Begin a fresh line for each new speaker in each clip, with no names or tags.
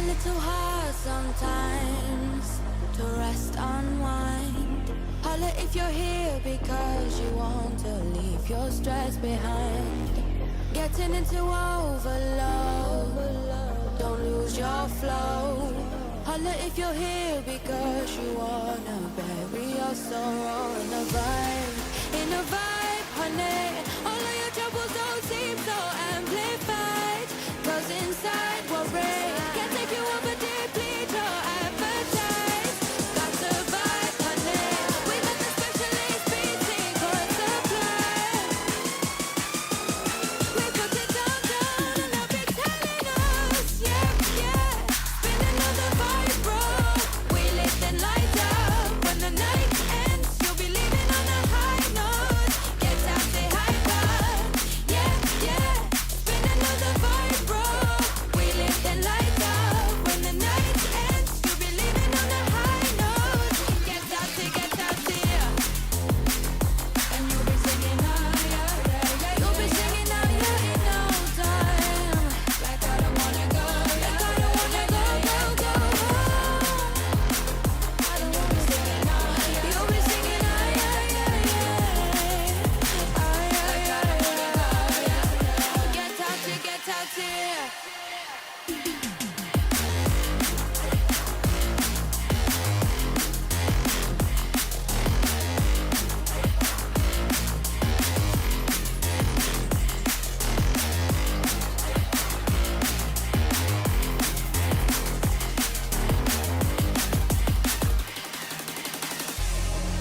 little hard sometimes to rest, unwind. Holla if you're here because you want to leave your stress behind. Getting into overload, don't lose your flow. Holla if you're here because you wanna bury your sorrow in a vibe, honey. All of your troubles don't seem so amplified, 'cause inside we're brave. Can't take you over deplete your appetite. Got to vibe, honey. We got the specialist beating for supply. We put it down, and they'll be telling us, yeah, yeah. Spin another vibe, bro. We lit and light up. When the night ends, you'll be leaving on a high note. Get out, say hi, God. Yeah, yeah. Spin another vibe, bro. We lit and light up. When the night ends, you'll be leaving on a high note. Get out, yeah. And you'll be singing, oh, yeah, yeah, yeah. You'll be singing, oh, yeah, in no time. Like I don't wanna go, like I don't wanna go, go, go home. I don't wanna be singing, oh, yeah. You'll be singing, oh, yeah, yeah, yeah. Oh, yeah, like I don't wanna go, yeah, yeah. Get out, yeah.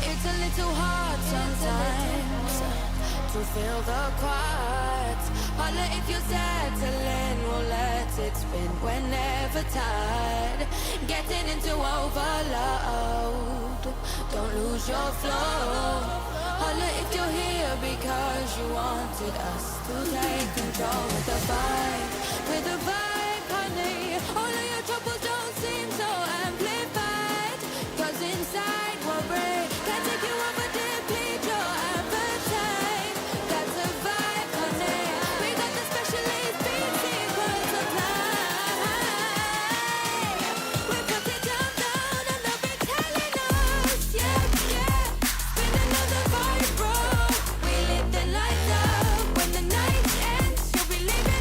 It's a little hard sometimes to feel the quiet. Holla if you're settling, we'll let it spin whenever tired. Getting into overload, don't lose your flow. Holla if you're here because you wanted us to take control with the vibe, honey. All of your troubles don't seem so amplified, 'cause inside we're brave. Can't take you over, deplete your appetite. Got to vibe, honey. We got the specialist beating for supply. We put it down, and they'll be telling us, yeah, yeah. Spin another vibe, bro. We lit the lights up. When the night ends, you'll be leaving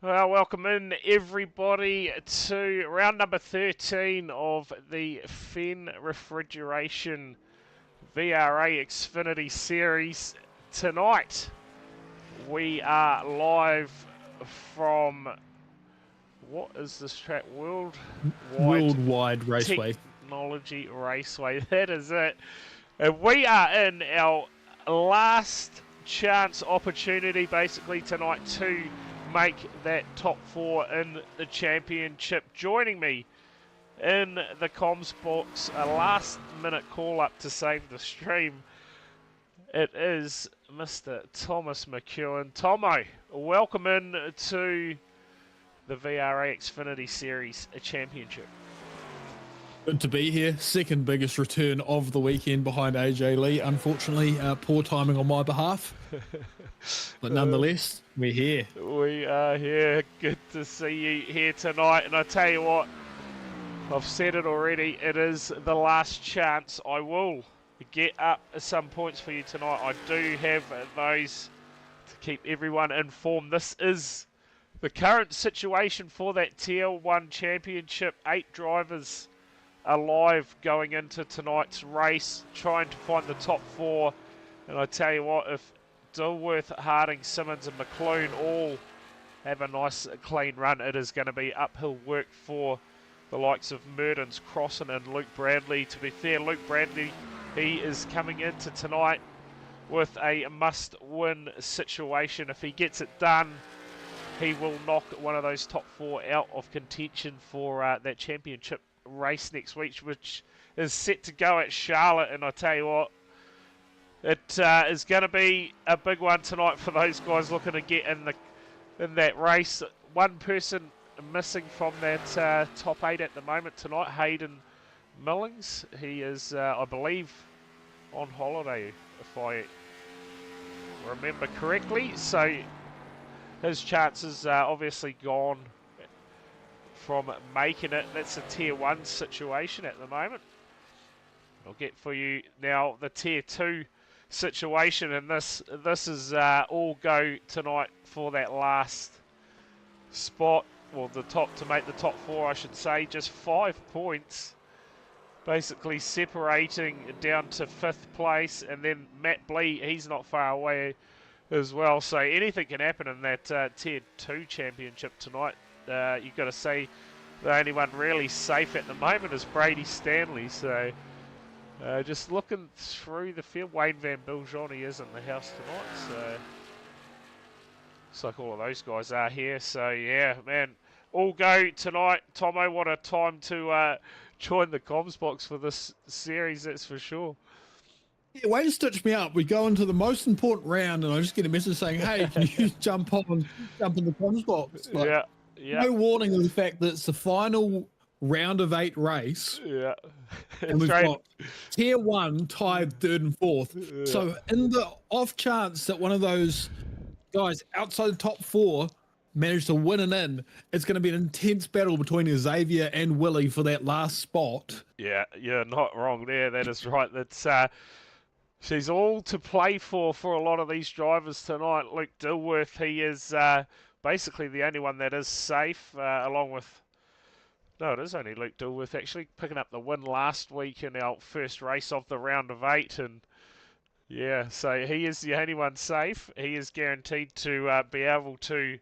Well, welcome in everybody to round number 13 of the Fenn Refrigeration VRA XFINITY Series. Tonight we are live from, what is this track?
Worldwide Raceway.
Technology Raceway. That is it. And we are in our last chance opportunity basically tonight to make that top four in the championship. Joining me in the comms box, a last minute call up to save the stream, it is Mr. Thomas McEwen. Tomo, welcome in to the VRA XFINITY Series Championship.
Good to be here. Second biggest return of the weekend behind AJ Lee. Unfortunately, poor timing on my behalf. But nonetheless, we're here.
We are here. Good to see you here tonight. And I tell you what, I've said it already, it is the last chance. I will get up some points for you tonight. I do have those to keep everyone informed. This is the current situation for that Tier 1 Championship. 8 drivers alive going into tonight's race, trying to find the top 4. And I tell you what, if Dilworth, Harding, Simmons and McLoone all have a nice clean run, it is going to be uphill work for the likes of Murdens, Crossan and Luke Bradley. To be fair, Luke Bradley, he is coming into tonight with a must-win situation. If he gets it done, he will knock one of those top 4 out of contention for that championship race next week, which is set to go at Charlotte. And I tell you what, it is going to be a big one tonight for those guys looking to get in that race. One person missing from that top 8 at the moment tonight, Hayden Millings. He is, I believe, on holiday, if I remember correctly. So his chances are obviously gone from making it. That's a Tier 1 situation at the moment. I'll get for you now the Tier 2 situation, and this is all go tonight for that last spot, well, the top, to make the top 4 I should say. Just 5 points basically separating down to 5th place, and then Matt Blee, he's not far away as well. So anything can happen in that Tier 2 championship tonight. You've got to say the only one really safe at the moment is Brady Stanley. So just looking through the field, Wayne Van Biljon, he is in the house tonight. So looks like all of those guys are here. So yeah, man, all go tonight. Tomo, what a time to join the comms box for this series, that's for sure.
Yeah, way to stitch me up. We go into the most important round, and I just get a message saying, "Hey, can you jump in the comms box?" Like,
yeah.
No warning of the fact that it's the final round of 8 race.
Yeah.
And we've got Tier 1 tied 3rd and 4th.
Yeah.
So in the off chance that one of those guys outside the top 4 manage to win and in, it's going to be an intense battle between Xavier and Willie for that last spot.
Yeah, you're not wrong there. That is right. That's she's all to play for a lot of these drivers tonight. Luke Dilworth, he is basically the only one that is safe, along with, no, it is only Luke Dilworth actually, picking up the win last week in our first race of the round of 8. And yeah, so he is the only one safe. He is guaranteed to be able to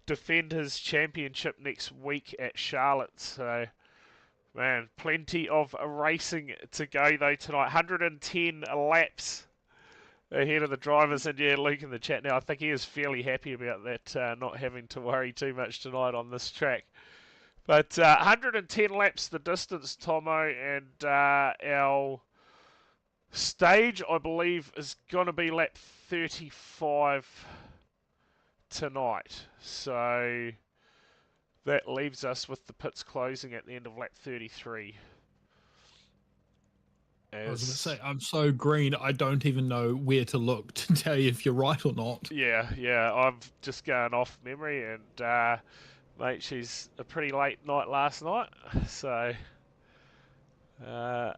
defend his championship next week at Charlotte. So man, plenty of racing to go though tonight. 110 laps ahead of the drivers. And yeah, Luke in the chat now, I think he is fairly happy about that, not having to worry too much tonight on this track. But 110 laps the distance, Tomo, and our stage, I believe, is going to be lap 35 tonight. So that leaves us with the pits closing at the end of lap 33.
I was going to say, I'm so green, I don't even know where to look to tell you if you're right or not.
Yeah, I've just gone off memory, and mate, she's a pretty late night last night, so
yeah,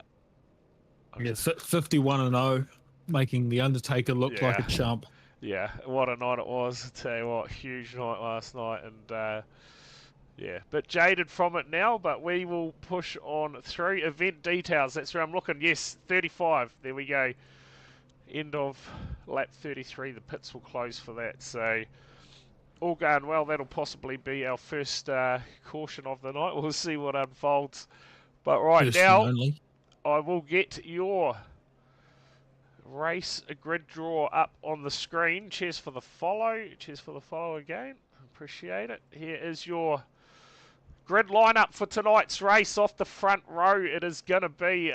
51-0, making the Undertaker look like a chump.
Yeah, what a night it was. I tell you what, huge night last night, and yeah, bit jaded from it now, but we will push on through. Event details, that's where I'm looking. Yes, 35, there we go. End of lap 33, the pits will close for that. So, all going well, that'll possibly be our first caution of the night. We'll see what unfolds. But right
First and
now,
only.
I will get your race grid draw up on the screen. Cheers for the follow. Cheers for the follow again. Appreciate it. Here is your grid lineup for tonight's race. Off the front row, it is going to be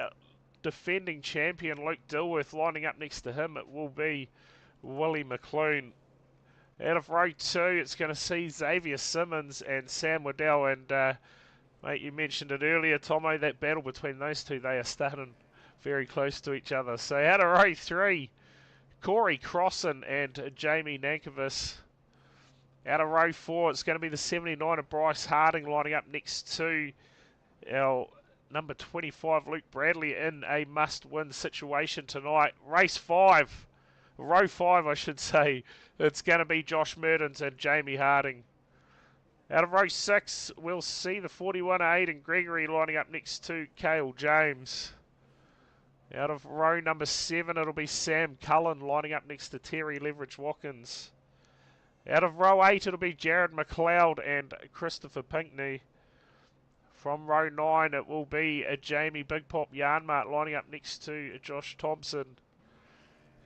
defending champion Luke Dilworth. Lining up next to him, it will be Willie McClune. Out of row 2, it's going to see Xavier Simmons and Sam Waddell. And, mate, you mentioned it earlier, Tomo, that battle between those two, they are starting very close to each other. So out of row 3, Corey Crossan and Jamie Nankervis. Out of row 4, it's going to be the 79 of Bryce Harding lining up next to our number 25, Luke Bradley, in a must-win situation tonight. Race 5, row 5, I should say. It's going to be Josh Mertens and Jamie Harding. Out of row 6, we'll see the 41 of Aidan Gregory lining up next to Cale James. Out of row number 7, it'll be Sam Cullen lining up next to Terry Leverage Watkins. Out of row 8, it'll be Jared McLeod and Christopher Pinkney. From row 9, it will be a Jamie Big Pop Yarnmart lining up next to Josh Thompson.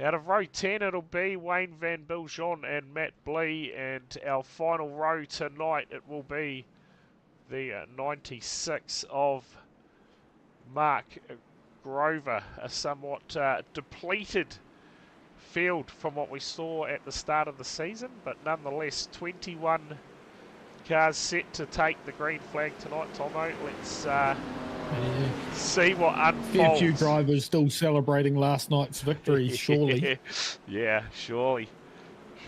Out of row 10, it'll be Wayne Van Biljon and Matt Blee. And our final row tonight, it will be the 96 of Mark Grover. A somewhat depleted field from what we saw at the start of the season, but nonetheless 21 cars set to take the green flag tonight, Tomo. Let's see what unfolds.
Few drivers still celebrating last night's victory, surely.
Yeah, surely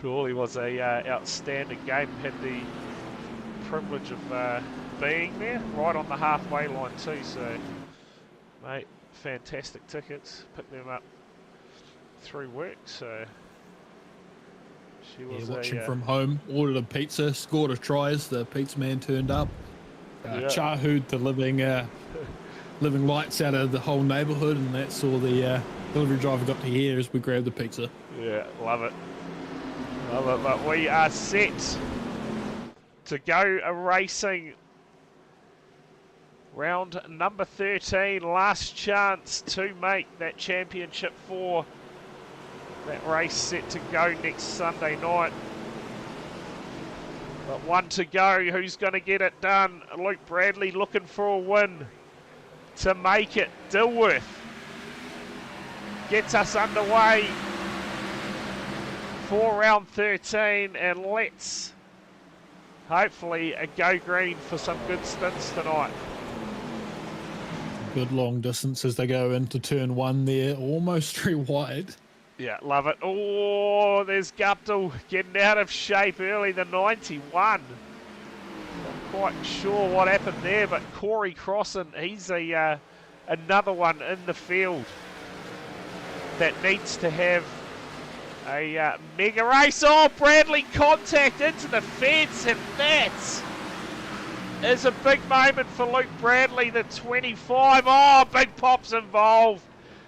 was a outstanding game. Had the privilege of being there right on the halfway line too, so mate, fantastic tickets, picked them up through work, so she was
watching from home, ordered a pizza, scored a try as the pizza man turned up. Chahood the living lights out of the whole neighbourhood, and that's all the delivery driver got to hear as we grabbed the pizza.
Yeah, love it. But we are set to go racing. Round number 13, last chance to make that championship for that race set to go next Sunday night. But one to go. Who's going to get it done? Luke Bradley looking for a win to make it. Dilworth gets us underway for round 13, and let's hopefully go green for some good stints tonight.
Good long distance as they go into turn 1 there, almost straight wide.
Yeah, love it. Oh, there's Guptill getting out of shape early, the 91. Not quite sure what happened there, but Corey Crossan, he's another one in the field that needs to have a mega race. Oh, Bradley contact into the fence, and that is a big moment for Luke Bradley, the 25. Oh, Big Pop's involved.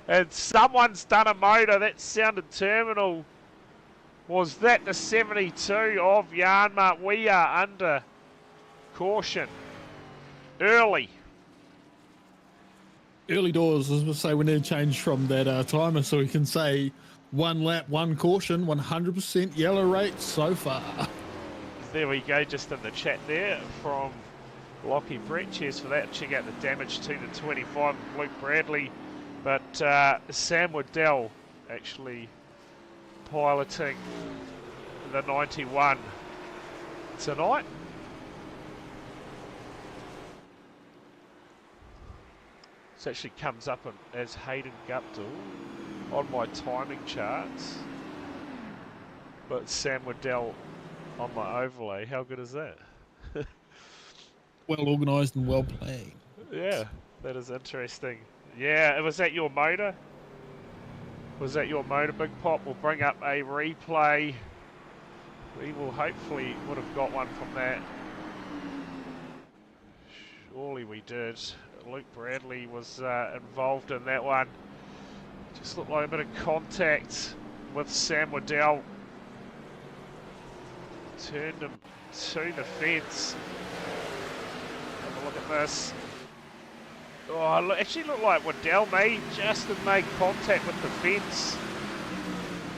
And someone's done a motor. That sounded terminal. Was that the 72 of Yarnmart? We are under caution. Early
doors, as we say, we need to change from that timer so we can say 1 lap, 1 caution, 100% yellow rate so far.
There we go, just in the chat there from Lockie Brett. Cheers for that. Check out the damage to the 25 of Luke Bradley. But Sam Waddell actually piloting the 91 tonight. This actually comes up as Hayden Guptill on my timing charts. But Sam Waddell on my overlay. How good is that?
Well organised and well played.
Yeah, that is interesting. Yeah, was that your motor? Was that your motor, Big Pop? We'll bring up a replay. We will hopefully would have got one from that. Surely we did. Luke Bradley was involved in that one. Just looked like a bit of contact with Sam Waddell. Turned him to the fence. Have a look at this. Oh, actually looked like Waddell may just have made contact with the fence.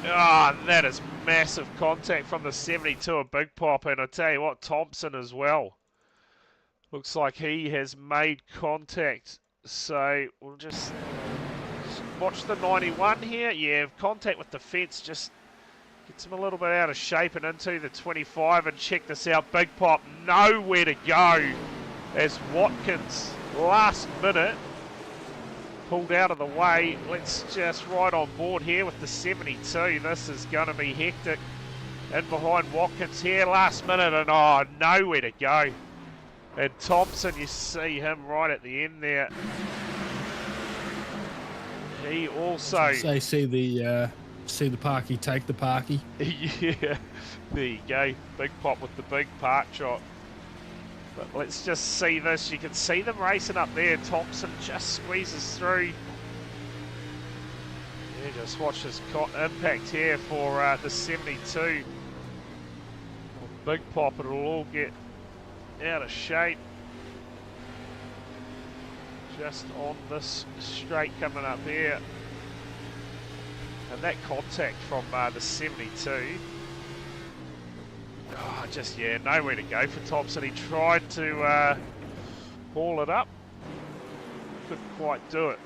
Ah, oh, that is massive contact from the 72 of Big Pop, and I tell you what, Thompson as well. Looks like he has made contact. So we'll just watch the 91 here. Yeah, contact with the fence just gets him a little bit out of shape and into the 25. And check this out, Big Pop nowhere to go as Watkins last minute pulled out of the way. Let's just ride on board here with the 72. This is going to be hectic. In behind Watkins here last minute, and oh, nowhere to go. And Thompson, you see him right at the end there. He also
see the parky take the parky.
Yeah, there you go. Big Pop with the big park shot. But let's just see this. You can see them racing up there. Thompson just squeezes through. Yeah, just watch this impact here for the 72. Big Pop, it'll all get out of shape. Just on this straight coming up here. And that contact from the 72. Oh, just, yeah, nowhere to go for Thompson. He tried to haul it up. Couldn't quite do it.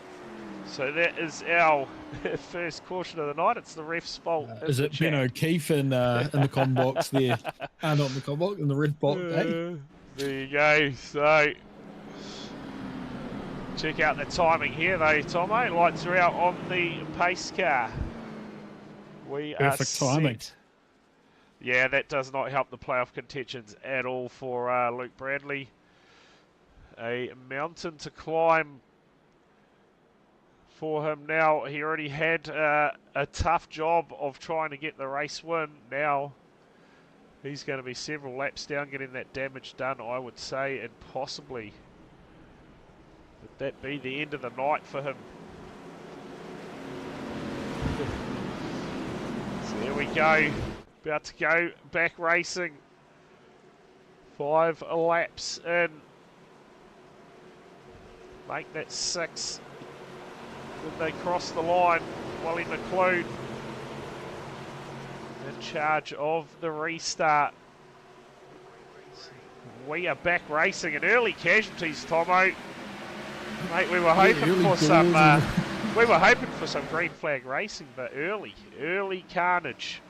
So that is our first caution of the night. It's the ref's fault.
Is it Ben O'Keefe in the com box there? Not in the com box, in the ref box.
There you go. So check out the timing here though, Tomo. Lights are out on the pace car. We
Perfect timing.
Yeah, that does not help the playoff contentions at all for Luke Bradley. A mountain to climb for him now. He already had a tough job of trying to get the race win. Now he's going to be several laps down getting that damage done, I would say, and possibly would that be the end of the night for him. So here we go. About to go back racing. 5 laps in. Make that 6. Did they cross the line? Wally McLeod in charge of the restart. We are back racing and early casualties, Tomo. Mate, we were hoping for some. We were hoping for some green flag racing, but early carnage.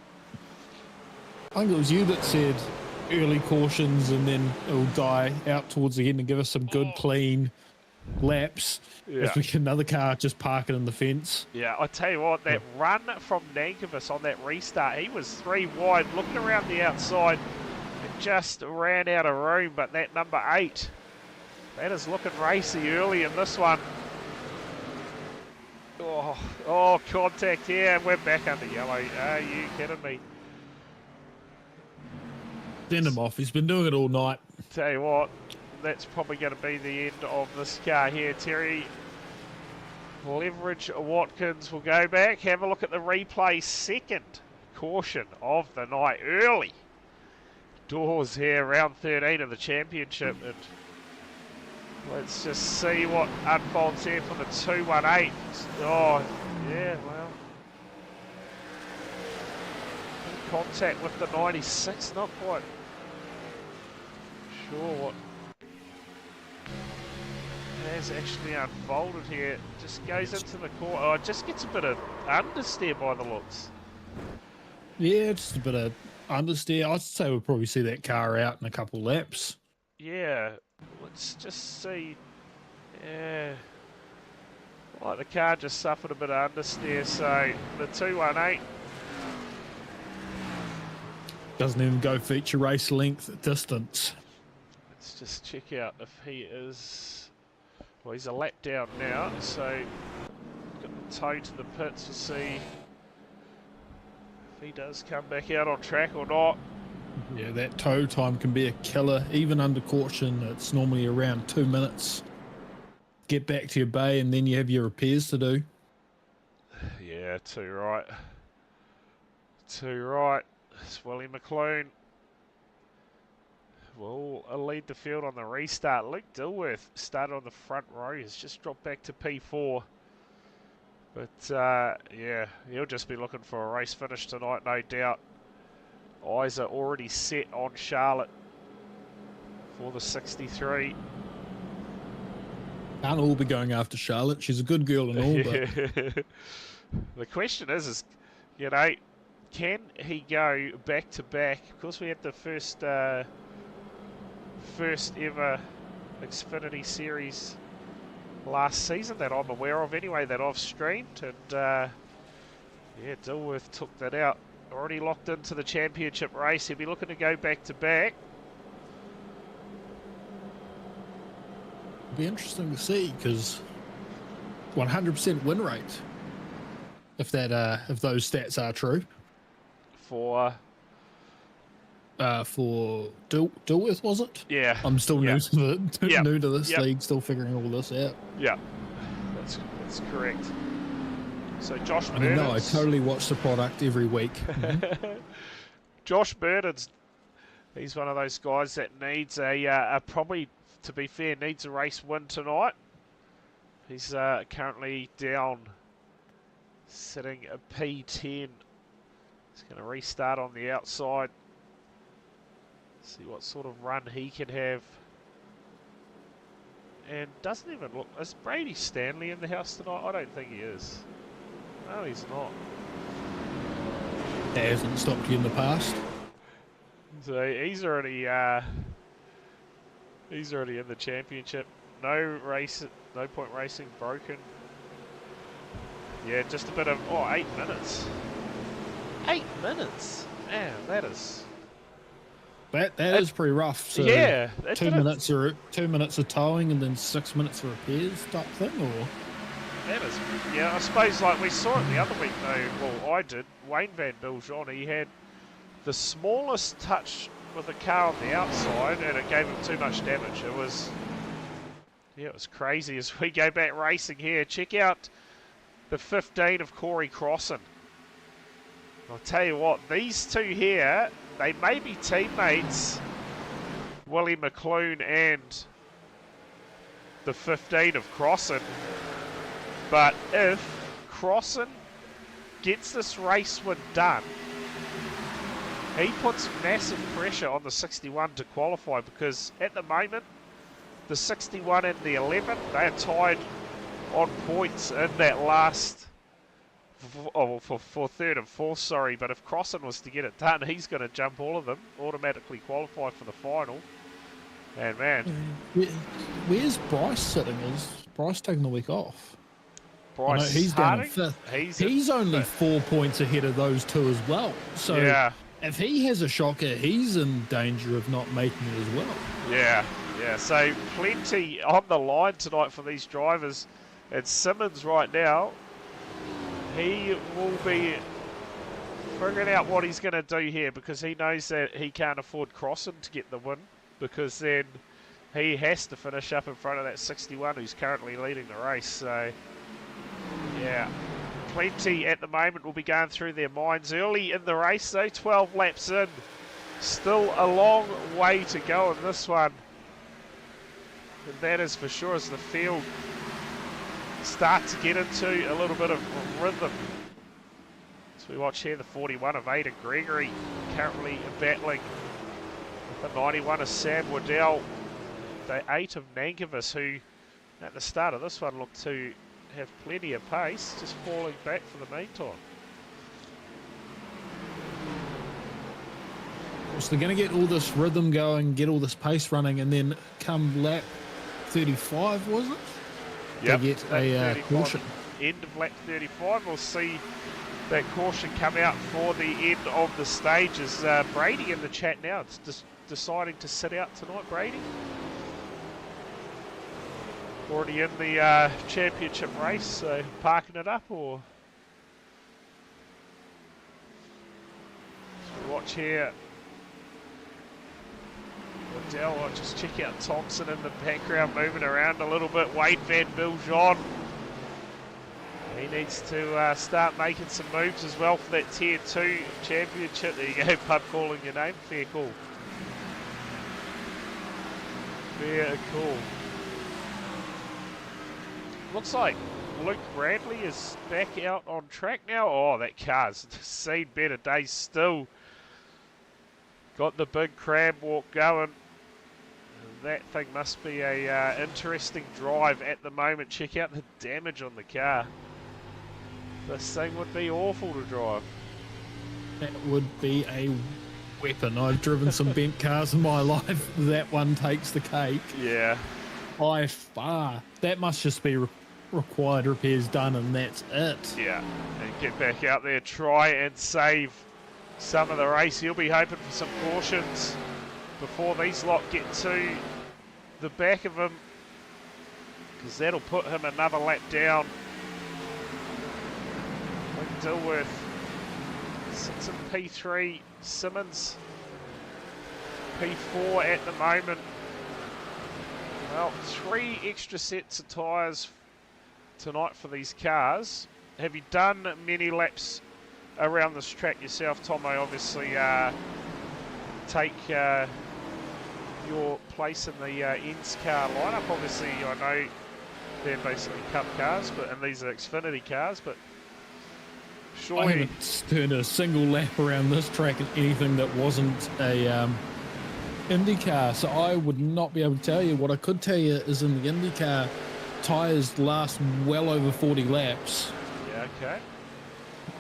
I think it was you that said early cautions and then it'll die out towards the end and give us some good, clean laps.
Yeah.
If we get another car just parking in the fence.
Yeah, I tell you what, that run from Nankervis on that restart, he was 3 wide, looking around the outside, and just ran out of room. But that number 8, that is looking racy early in this one. Oh, contact here, and we're back under yellow. Are you kidding me?
Send him off. He's been doing it all night.
Tell you what, that's probably going to be the end of this car here, Terry. Leverage Watkins will go back. Have a look at the replay. Second caution of the night. Early doors here, round 13 of the championship. And let's just see what unfolds here for the 218. Oh, yeah, well. Contact with the 96, not quite sure what has actually unfolded here. Just goes into the corner. Oh, it just gets a bit of understeer by the looks.
Yeah, just a bit of understeer. I'd say we'll probably see that car out in a couple laps.
Yeah, let's just see. Yeah, like the car just suffered a bit of understeer, so the 218.
Doesn't even go feature race length distance.
Let's just check out if he is. Well, he's a lap down now, so got the toe to the pits to see if he does come back out on track or not.
Yeah, that tow time can be a killer. Even under caution, it's normally around 2 minutes. Get back to your bay and then you have your repairs to do.
Yeah, too right. Too right. It's Willie McClune will lead the field on the restart. Luke Dilworth started on the front row. He's just dropped back to P4. But, yeah, he'll just be looking for a race finish tonight, no doubt. Eyes are already set on Charlotte for the 63.
Can't all be going after Charlotte. She's a good girl and all, but
The question is, you know, can he go back to back? Of course, we had the first ever XFINITY Series last season that I'm aware of anyway, that I've streamed, and yeah, Dilworth took that out. Already locked into the championship race. He'll be looking to go back to back.
it'll be interesting to see because 100% win rate. If those stats are true.
For
Dilworth, was it?
yeah,
I'm still new to this
Yep.
league, still figuring all this out.
yeah, that's correct. So Josh
I mean, no, I
Burnham's,
totally watch the product every week.
Josh Burnham's, he's one of those guys that needs a probably, to be fair, needs a race win tonight. He's currently down, sitting a P10. He's going to restart on the outside. See what sort of run he can have. And doesn't even look... Is Brady Stanley in the house tonight? I don't think he is. No, he's not.
That hasn't stopped you in the past.
So he's already in the championship. No point racing broken. Yeah, just a bit of 8 minutes. 8 minutes, man, that is.
That is pretty rough. So
yeah,
2 minutes or 2 minutes of towing and then 6 minutes of repairs type thing, or
that is. Yeah, I suppose like we saw it the other week though. Well, I did. Wayne Van Biljon, he had the smallest touch with the car on the outside, and it gave him too much damage. It was crazy. As we go back racing here, check out the 15 of Corey Crossan. I'll tell you what, these two here, they may be teammates, Willie McClune and the 15 of Crossan, but if Crossan gets this race win done, he puts massive pressure on the 61 to qualify, because at the moment, the 61 and the 11, they are tied on points in that last... for third and fourth, sorry, but if Crossan was to get it done, he's going to jump all of them, automatically qualify for the final. And man,
where's Bryce sitting? Is Bryce taking the week off?
Bryce
he's down
Harding,
in fifth.
he's
He's only 4 points ahead of those two as well. So
yeah,
if he has a shocker, he's in danger of not making it as well.
yeah. So plenty on the line tonight for these drivers. And Simmons right now, he will be figuring out what he's going to do here, because he knows that he can't afford Crossan to get the win, because then he has to finish up in front of that 61 who's currently leading the race. So yeah, plenty at the moment will be going through their minds early in the race though. 12 laps in, still a long way to go in this one, and that is for sure, as the field start to get into a little bit of rhythm. So we watch here the 41 of Aidan Gregory currently battling with the 91 of Sam Waddell, the 8 of Nankervis, who at the start of this one looked to have plenty of pace, just falling back for the meantime.
So they're going to get all this rhythm going, get all this pace running, and then come lap 35, was it?
Yep,
they get a caution.
End of lap 35, we'll see that caution come out for the end of the stage. Is Brady in the chat now? It's just deciding to sit out tonight, Brady. Already in the championship race, so parking it up, or... advantage here. Waddell, I'll just check out Thompson in the background, moving around a little bit. Wade Van Biljon. He needs to start making some moves as well for that Tier 2 championship. There you go, pub calling your name. Fair call. Fair call. Looks like Luke Bradley is back out on track now. Oh, that car's seen better days still. Got the big crab walk going. That thing must be a interesting drive at the moment. Check out the damage on the car. This thing would be awful to drive.
That would be a weapon. I've driven some bent cars in my life. That one takes the cake.
Yeah.
By far. That must just be required repairs done, and that's it.
Yeah. And get back out there, try and save some of the race. He'll be hoping for some cautions before these lot get to the back of him, because that'll put him another lap down. Dilworth sits in P3, Simmons P4 at the moment. Well, 3 extra sets of tyres tonight for these cars. Have you done many laps around this track yourself, Tomo? Obviously take your place in the Ends car lineup. Obviously I know they're basically Cup cars, and these are Xfinity cars, but surely...
I haven't turned a single lap around this track in anything that wasn't a IndyCar, so I would not be able to tell you. What I could tell you is in the IndyCar, tyres last well over 40 laps.
Yeah, okay.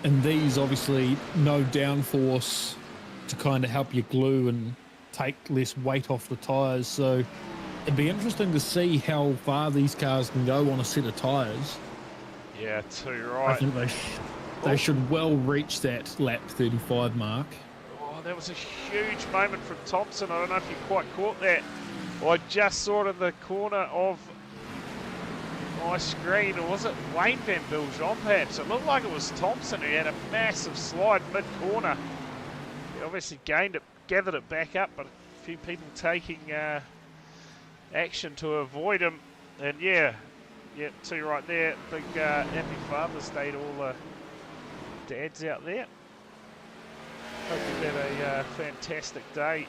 And these obviously no downforce to kind of help you glue and take less weight off the tyres, so it'd be interesting to see how far these cars can go on a set of tyres.
Yeah, too right.
I think they should well reach that lap 35 mark.
Oh, that was a huge moment from Thompson. I don't know if you quite caught that. I just saw it in the corner of my screen, or was it Wayne Van Biljon perhaps? It looked like it was Thompson who had a massive slide mid-corner. He obviously gathered it back up, but a few people taking action to avoid him. And yeah, too right there. Big happy Father's Day to all the dads out there. Hope you had a fantastic day.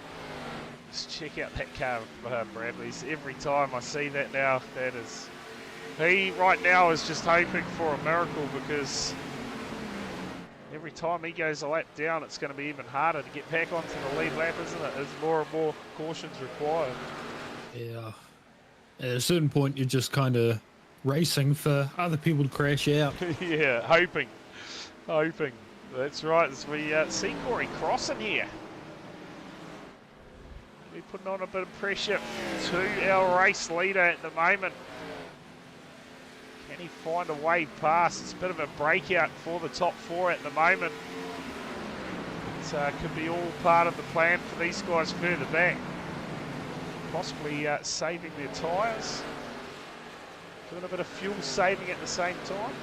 Just check out that car, Bradley's. Every time I see that now, that is... He right now is just hoping for a miracle, because every time he goes a lap down, it's going to be even harder to get back onto the lead lap, isn't it? There's more and more cautions required.
Yeah. At a certain point, you're just kind of racing for other people to crash out.
Yeah, hoping. That's right. As we see Corey Cross in here. We're putting on a bit of pressure to our race leader at the moment. Can he find a way past? It's a bit of a breakout for the top 4 at the moment. It could be all part of the plan for these guys further back. Possibly saving their tyres. Doing a bit of fuel saving at the same time.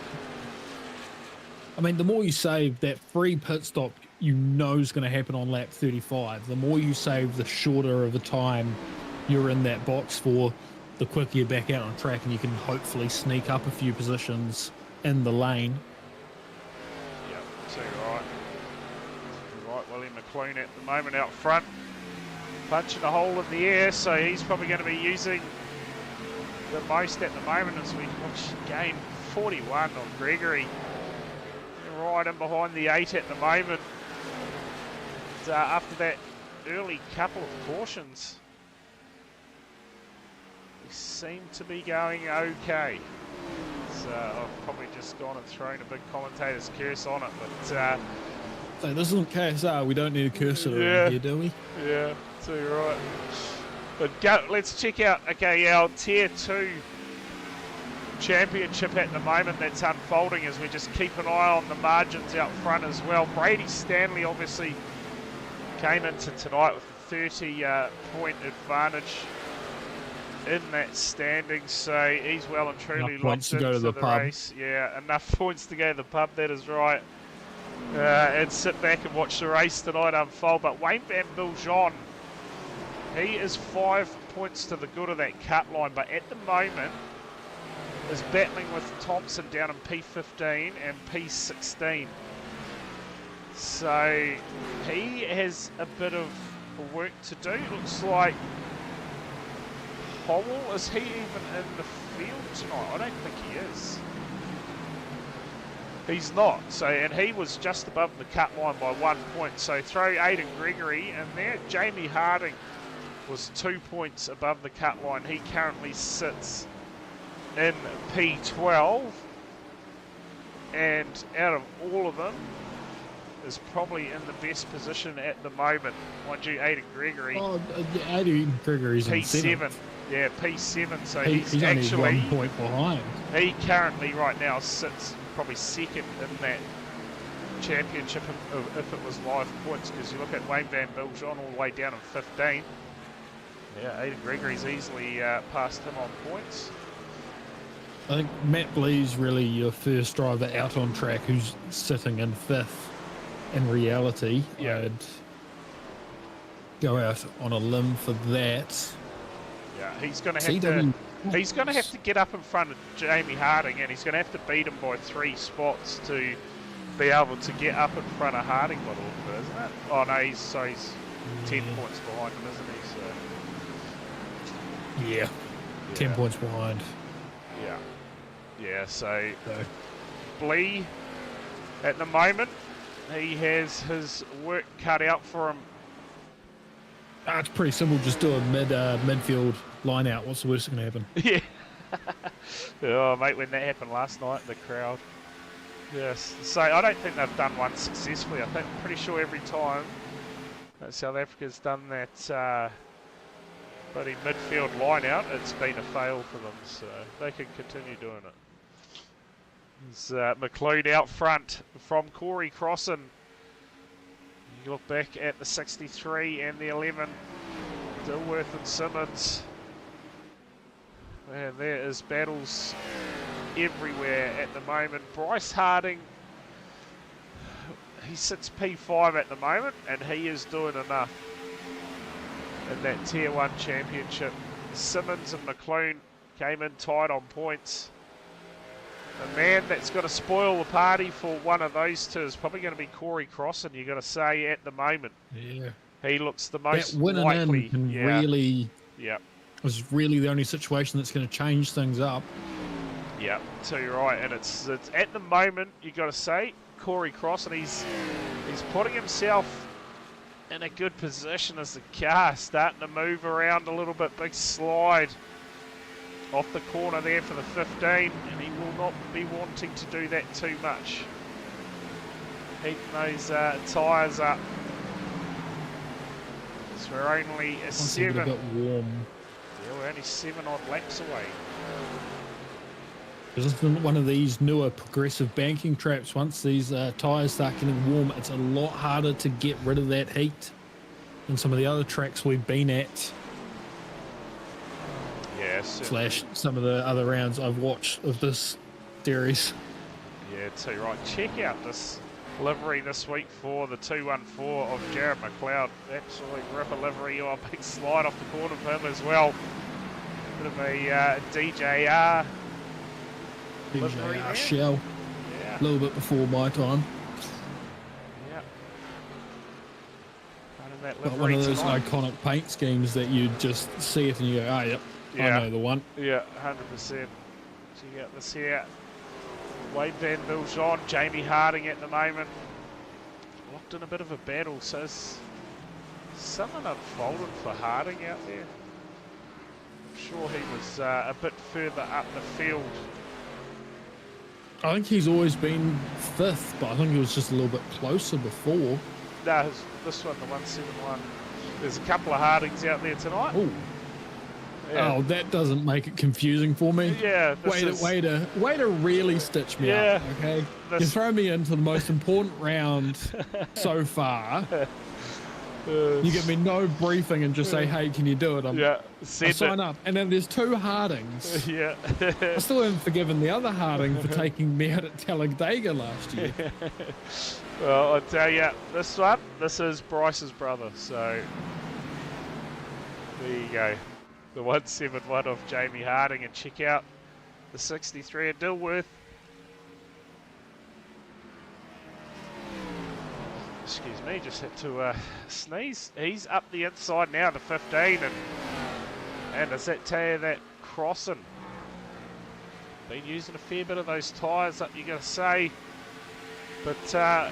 I mean, the more you save, that free pit stop you know is going to happen on lap 35. The more you save, the shorter of a time you're in that box for, the quicker you're back out on track, and you can hopefully sneak up a few positions in the lane.
Yep, so right. Right, William McLean at the moment out front, punching a hole in the air, so he's probably going to be using the most at the moment as we watch game 41 on Gregory. Right in behind the 8 at the moment. And, after that early couple of cautions, we seem to be going okay. So I've probably just gone and thrown a big commentator's curse on it, but
So this isn't KSR, we don't need a cursor around here, do we?
Yeah, too right. But let's check out, okay, our Tier 2 championship at the moment that's unfolding as we just keep an eye on the margins out front as well. Brady Stanley obviously came into tonight with a 30-point advantage in that standing, so he's well and truly
Enough points
locked
to go
into
to the pub.
race. Yeah, enough points to go to the pub, that is right. and sit back and watch the race tonight unfold. But Wayne Van Biljon, he is 5 points to the good of that cut line, but at the moment is battling with Thompson down in P15 and P16. So he has a bit of work to do. Looks like Howell, is he even in the field tonight? I don't think he is. He's not. So, and he was just above the cut line by 1 point. So throw Aidan Gregory in there. Jamie Harding was 2 points above the cut line. He currently sits in P12. And out of all of them, is probably in the best position at the moment. Mind you, Aidan Gregory.
Oh, Aidan Gregory's in
P7. Yeah, P7. So he's
only
actually
1 point behind.
He currently right now sits probably second in that championship if it was live points, because you look at Wayne Van Biljon all the way down in 15. Yeah, Aidan Gregory's easily passed him on points.
I think Matt Blee's really your first driver out on track who's sitting in 5th in reality.
Yeah.
I'd go out on a limb for that.
Yeah, he's going to have to get up in front of Jamie Harding, and he's going to have to beat him by 3 spots to be able to get up in front of Harding by the look of it, isn't it? Oh no, he's 10 points behind him, isn't he? So
Yeah. 10 points behind.
Yeah, so Blee at the moment, he has his work cut out for him.
It's pretty simple. Just do a midfield line out. What's the worst that can happen?
Yeah. Oh, mate, when that happened last night, the crowd. Yes. So I don't think they've done one successfully. I'm pretty sure every time that South Africa's done that bloody midfield line out, it's been a fail for them. So they can continue doing it. There's McLeod out front from Corey Crossan. You look back at the 63 and the 11, Dilworth and Simmons. And there is battles everywhere at the moment. Bryce Harding, he sits P5 at the moment, and he is doing enough in that Tier 1 championship. Simmons and McLeod came in tight on points. The man that's going to spoil the party for one of those two is probably going to be Corey Crossan, you've got to say, at the moment.
Yeah.
He looks the most
that winning
likely.
In can really,
yeah,
was really the only situation that's going to change things up.
Yeah, so you're right, and it's at the moment, you've got to say, Corey Crossan, he's putting himself in a good position as the car starting to move around a little bit. Big slide off the corner there for the 15, and he will not be wanting to do that too much. Heating those tyres up. So we're only a 7.
A bit warm.
Yeah, we're only 7 odd laps away.
This is one of these newer progressive banking traps. Once these tyres start getting warm, it's a lot harder to get rid of that heat than some of the other tracks we've been at. Slash some of the other rounds I've watched of this series.
Yeah, too right. Check out this livery this week for the 214 of Jared McLeod. Absolute ripper livery. Oh, a big slide off the corner of him as well. Bit of a DJR livery there.
Shell.
Yeah.
A little bit before my time.
Yeah.
But one of those iconic paint schemes that you just see it and you go, oh, yep.
Yeah.
I know the one.
Yeah, 100%. Check out this here. Wade Van Biljon, Jamie Harding at the moment. Locked in a bit of a battle, so is something unfolded for Harding out there? I'm sure he was a bit further up the field.
I think he's always been 5th, but I think he was just a little bit closer before.
No, this one, the 171. There's a couple of Hardings out there tonight.
Ooh. Yeah. Oh, that doesn't make it confusing for me.
Yeah.
Way to really stitch me up, okay? You throw me into the most important round so far, You give me no briefing and just say, hey, can you do it?
Yeah,
I sign up. And then there's 2 Hardings.
Yeah.
I still haven't forgiven the other Harding for taking me out at Talladega last year.
Well, I'll tell you, this is Bryce's brother, so there you go. The 171 of Jamie Harding, and check out the 63 at Dilworth. Excuse me, just had to sneeze. He's up the inside now to 15, and does that tell you that crossing? Been using a fair bit of those tyres up, you gotta say. But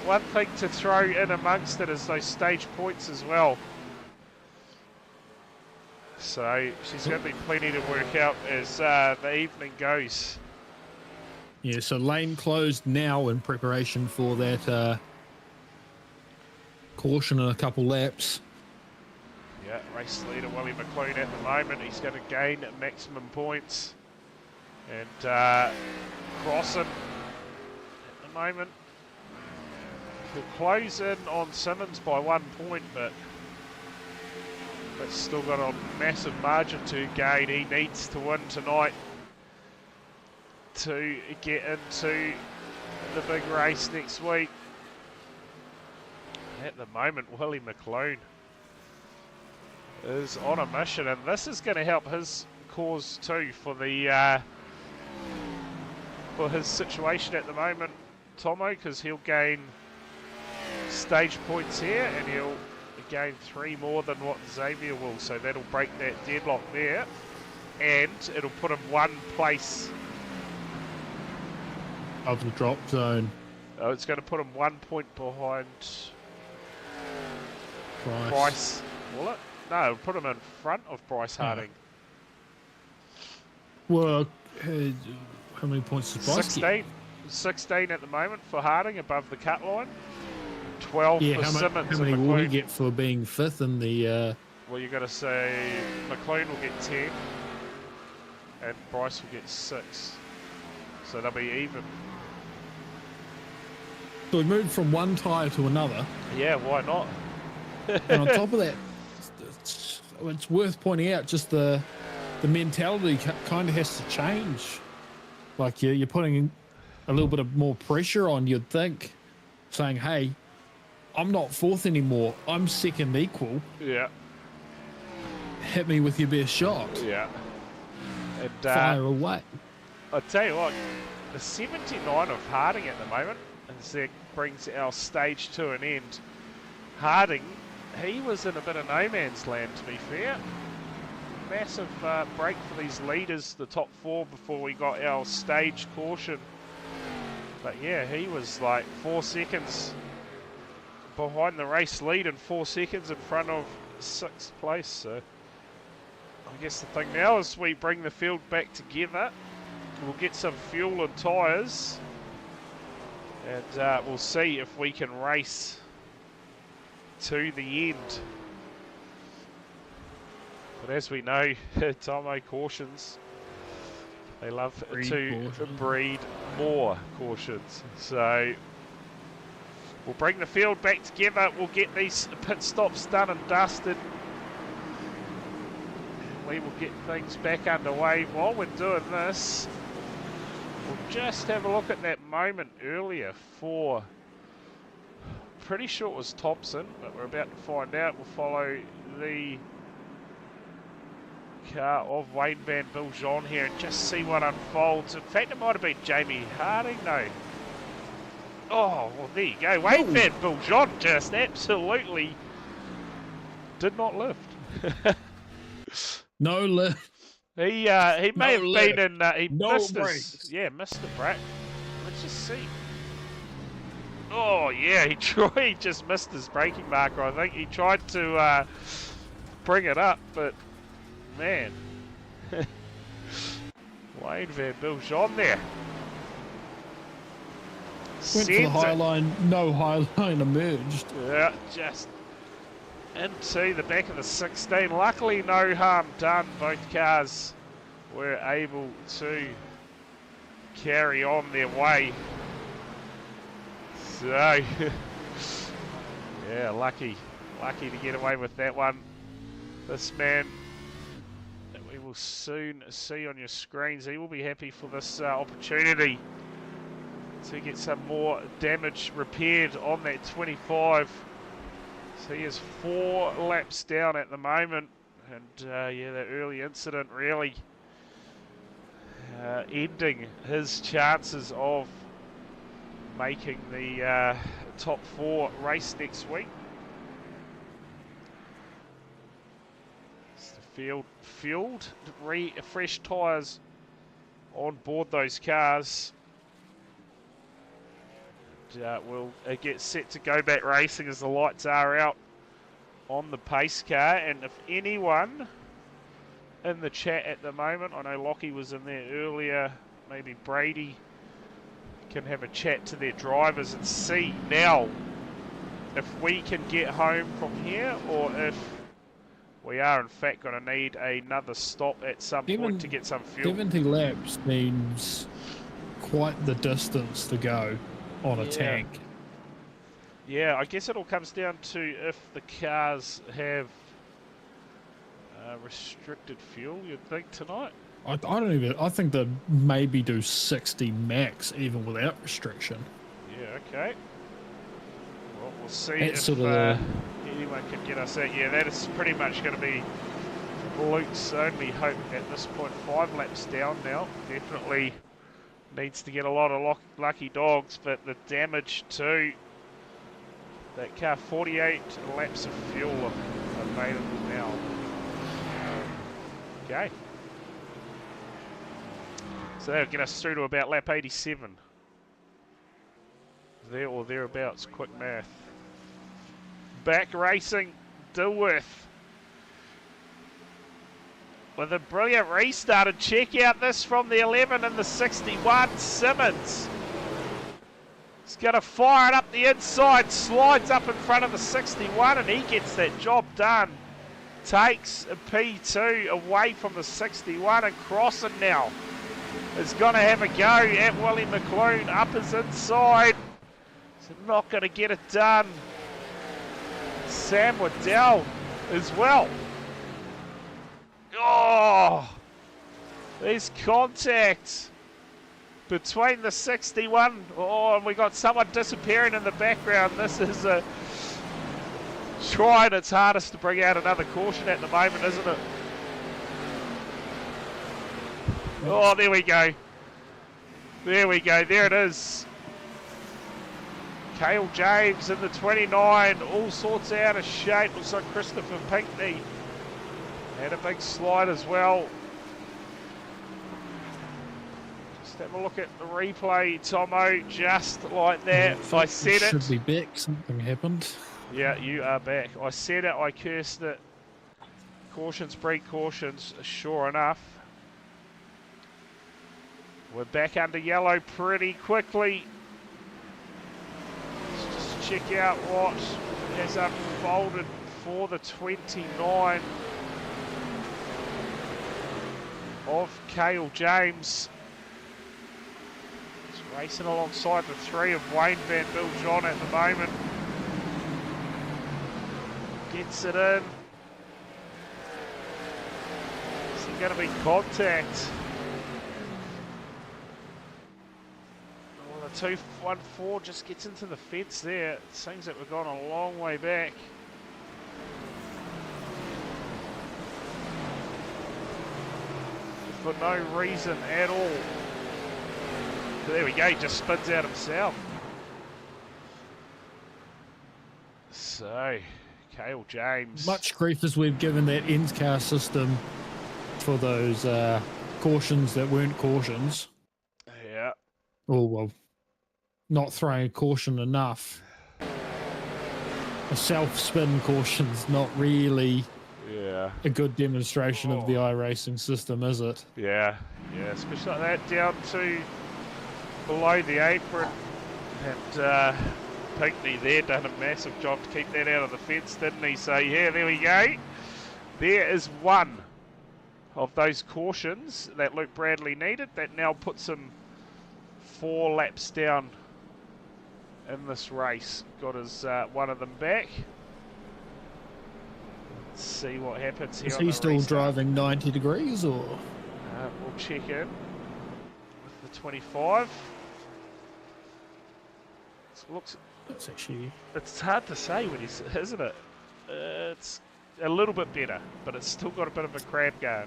one thing to throw in amongst it is those stage points as well. So she's going to be plenty to work out as the evening goes.
Yeah, so lane closed now in preparation for that caution in a couple laps.
Yeah, race leader Willie McLean at the moment. He's going to gain maximum points. And crossing at the moment. He'll close in on Simmons by 1 point, but that's still got a massive margin to gain. He needs to win tonight to get into the big race next week. At the moment, Willie McLean is on a mission, and this is going to help his cause too for the for his situation at the moment, Tomo, because he'll gain stage points here, and he'll gain 3 more than what Xavier will, so that'll break that deadlock there, and it'll put him 1 place
of the drop zone.
Oh, it's going to put him 1 point behind
Bryce.
Will it? No, it'll put him in front of Bryce Harding.
Well, how many points does Bryce
16.
get?
16 at the moment for Harding above the cut line. 12
Yeah,
for Simmons.
how many
and
will he
McLean.
get for being 5th in the...
Well, you've got to say McLean will get 10 and Bryce will get 6. So they'll be even.
So we moved from one tyre to another.
Yeah, why not?
And on top of that, it's worth pointing out just the mentality kind of has to change. Like you're putting a little bit of more pressure on, you'd think, saying, hey, I'm not 4th anymore, I'm 2nd equal.
Yeah.
Hit me with your best shot.
Yeah. And
fire away.
I'll tell you what, the 79 of Harding at the moment, and that brings our stage to an end. Harding, he was in a bit of no man's land, to be fair. Massive break for these leaders, the top 4, before we got our stage caution. But yeah, he was like 4 seconds behind the race lead and 4 seconds in front of 6th place. So I guess the thing now is we bring the field back together. We'll get some fuel and tyres, and we'll see if we can race to the end. But as we know, Tomo cautions, they love to breed more cautions. So we'll bring the field back together. We'll get these pit stops done and dusted. We will get things back underway. While we're doing this, we'll just have a look at that moment earlier for, pretty sure it was Thompson, but we're about to find out. We'll follow the car of Wayne Van Biljon here and just see what unfolds. In fact, it might have been Jamie Harding. No. Oh, well, there you go. Wayne Van Biljon just absolutely did not lift.
No lift.
He may have been in. He missed
brakes.
his. Yeah, missed the brake. Let's just see. Oh yeah, he just missed his braking marker. I think he tried to bring it up, but man, Wayne Van Biljon there.
Went for the high line, no high line emerged.
Yeah, just into the back of the 16. Luckily, no harm done. Both cars were able to carry on their way. So, yeah, lucky Lucky to get away with that one. This man that we will soon see on your screens, he will be happy for this opportunity to get some more damage repaired on that 25. So he is 4 laps down at the moment, and yeah, that early incident really ending his chances of making the top 4 race next week. It's the fueled, fresh tyres on board those cars. We'll get set to go back racing as the lights are out on the pace car. And if anyone in the chat at the moment, I know Lockie was in there earlier, maybe Brady can have a chat to their drivers and see now if we can get home from here, or if we are in fact going to need another stop at some point to get some fuel.
70 laps means quite the distance to go on a tank.
Yeah, I guess it all comes down to if the cars have restricted fuel, you'd think, tonight.
I think they'd maybe do 60 max even without restriction.
Yeah, okay. Well, we'll see
That's
if
sort of
anyone can get us that. Yeah, that is pretty much going to be Luke's only hope at this point. 5 laps down now. Definitely needs to get a lot of lucky dogs, but the damage to that car, 48 laps of fuel available now. Okay. So that'll get us through to about lap 87. There or thereabouts, quick math. Back racing, Dilworth with a brilliant restart, and check out this from the 11 and the 61, Simmons. He's going to fire it up the inside, slides up in front of the 61, and he gets that job done. Takes a P2 away from the 61, and Crossan now is going to have a go at Willie McClune up his inside. He's not going to get it done. Sam Waddell as well. Oh, there's contact between the 61. Oh, and we got someone disappearing in the background. This is trying its hardest to bring out another caution at the moment, isn't it? Oh, there we go. There we go. There it is. Cale James in the 29. All sorts out of shape. Looks like Christopher Pinckney had a big slide as well. Just have a look at the replay, Tomo. Just like that. I said it.
Should be back. Something happened.
Yeah, you are back. I said it. I cursed it. Cautions breed cautions. Sure enough. We're back under yellow pretty quickly. Let's just check out what has unfolded for the 29 of Cale James. He's racing alongside the 3 of Wayne Van Biljon at the moment. Gets it in. Is there going to be contact? 214 just gets into the fence there. It seems that we've gone a long way back. For no reason at all. There we go, he just spins out himself. So, Cale James.
Much grief as we've given that ends car system for those cautions that weren't cautions.
Yeah.
Oh, well. Not throwing a caution enough. A self-spin caution's not really a good demonstration of the iRacing system, is it?
Yeah, especially like that down to below the apron. And Pinckney there done a massive job to keep that out of the fence, didn't he? So yeah, there we go. There is one of those cautions that Luke Bradley needed. That now puts him 4 laps down in this race. Got his one of them back. Let's see what happens here.
Is
on
he
the
still
restart.
driving 90 degrees or?
We'll check in with the 25. It looks.
It's actually.
It's hard to say when he's, isn't it? It's a little bit better, but it's still got a bit of a crab going.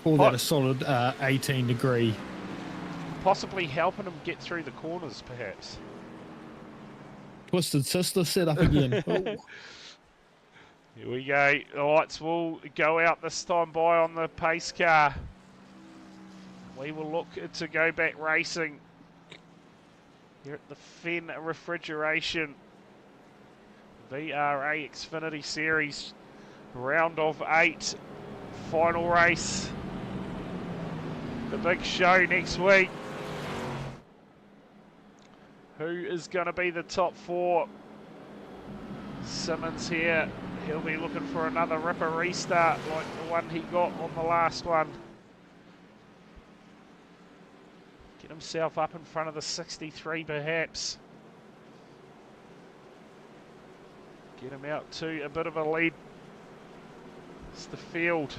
Call that a solid 18 degree.
Possibly helping him get through the corners, perhaps.
Twisted Sister set up again. Oh.
Here we go. The lights will go out this time by on the pace car. We will look to go back racing here at the Fenn Refrigeration VRA XFINITY Series round of 8 final race. The big show next week. Who is going to be the top 4? Simmons here. He'll be looking for another ripper restart like the one he got on the last one. Get himself up in front of the 63 perhaps. Get him out to a bit of a lead. It's the field.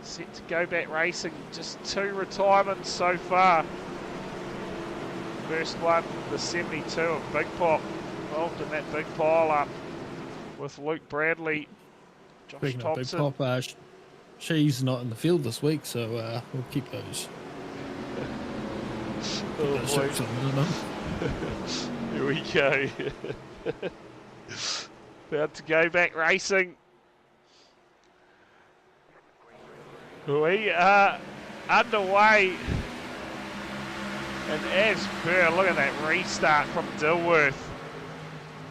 Set to go back racing. Just 2 retirements so far. First one, the 72 of Big Pop. Involved in that big pile up with Luke Bradley, Josh
Speaking of Big
Thompson.
Pop, she's not in the field this week, so we'll keep those. Ships on,
Here we go. About to go back racing. We are underway. And as per, look at that restart from Dilworth.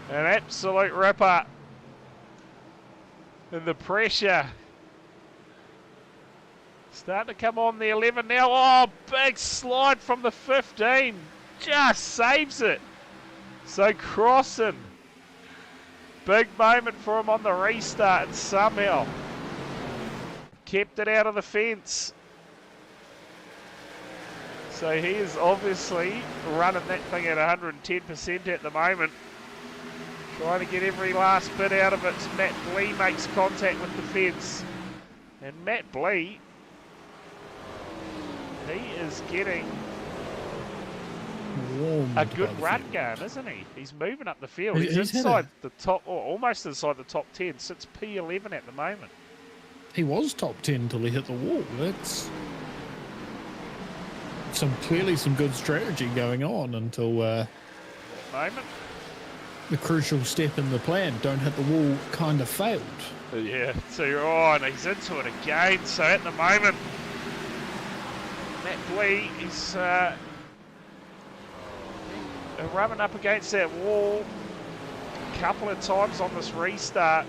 An absolute ripper. And the pressure starting to come on the 11 now. Oh, big slide from the 15. Just saves it. So crossing. Big moment for him on the restart and somehow kept it out of the fence. So he is obviously running that thing at 110% at the moment. Trying to get every last bit out of it. Matt Blee makes contact with the fence. And Matt Blee, he is getting a good run going, isn't he? He's moving up the field. He's inside the top, or almost inside the top 10. Sits P11 at the moment.
He was top 10 until he hit the wall. That's clearly some good strategy going on until
moment.
the crucial step in the plan, don't hit the wall, kind of failed.
Yeah, so and he's into it again. So at the moment, Matt Blee is rubbing up against that wall a couple of times on this restart.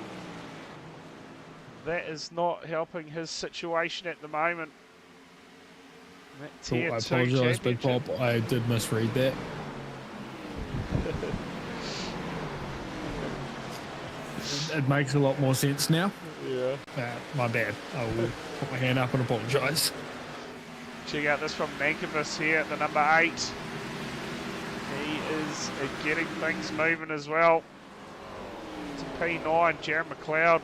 That is not helping his situation at the moment.
I apologise, Big Pop. I did misread that. It makes a lot more sense now.
Yeah.
My bad. I will put my hand up and apologise.
Check out this from Nankervis here at the number 8. He is getting things moving as well. To P9, Jaron McLeod.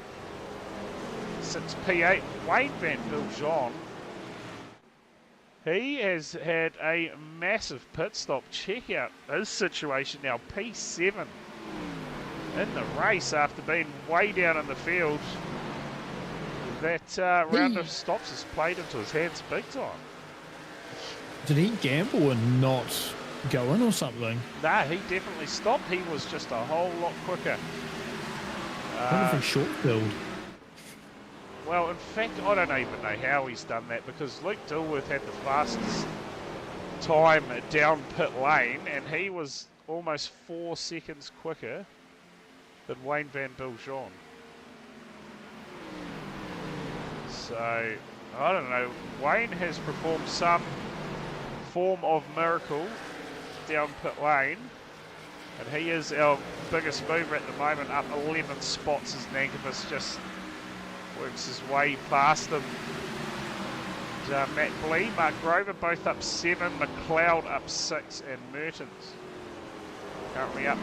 Sits P8, Wayne Van Biljon. He has had a massive pit stop. Check out his situation now. P7 in the race after being way down in the field. That round of stops has played into his hands big time.
Did he gamble and not go in or something?
Nah, he definitely stopped. He was just a whole lot quicker.
I wonder if he short filled.
Well, in fact, I don't even know how he's done that because Luke Dilworth had the fastest time down pit lane and he was almost 4 seconds quicker than Wayne Van Biljon. So, I don't know. Wayne has performed some form of miracle down pit lane and he is our biggest mover at the moment, up 11 spots as Nankervis just works his way past him. And, Matt Blee, Mark Grover both up 7, McLeod up 6 and Mertens currently up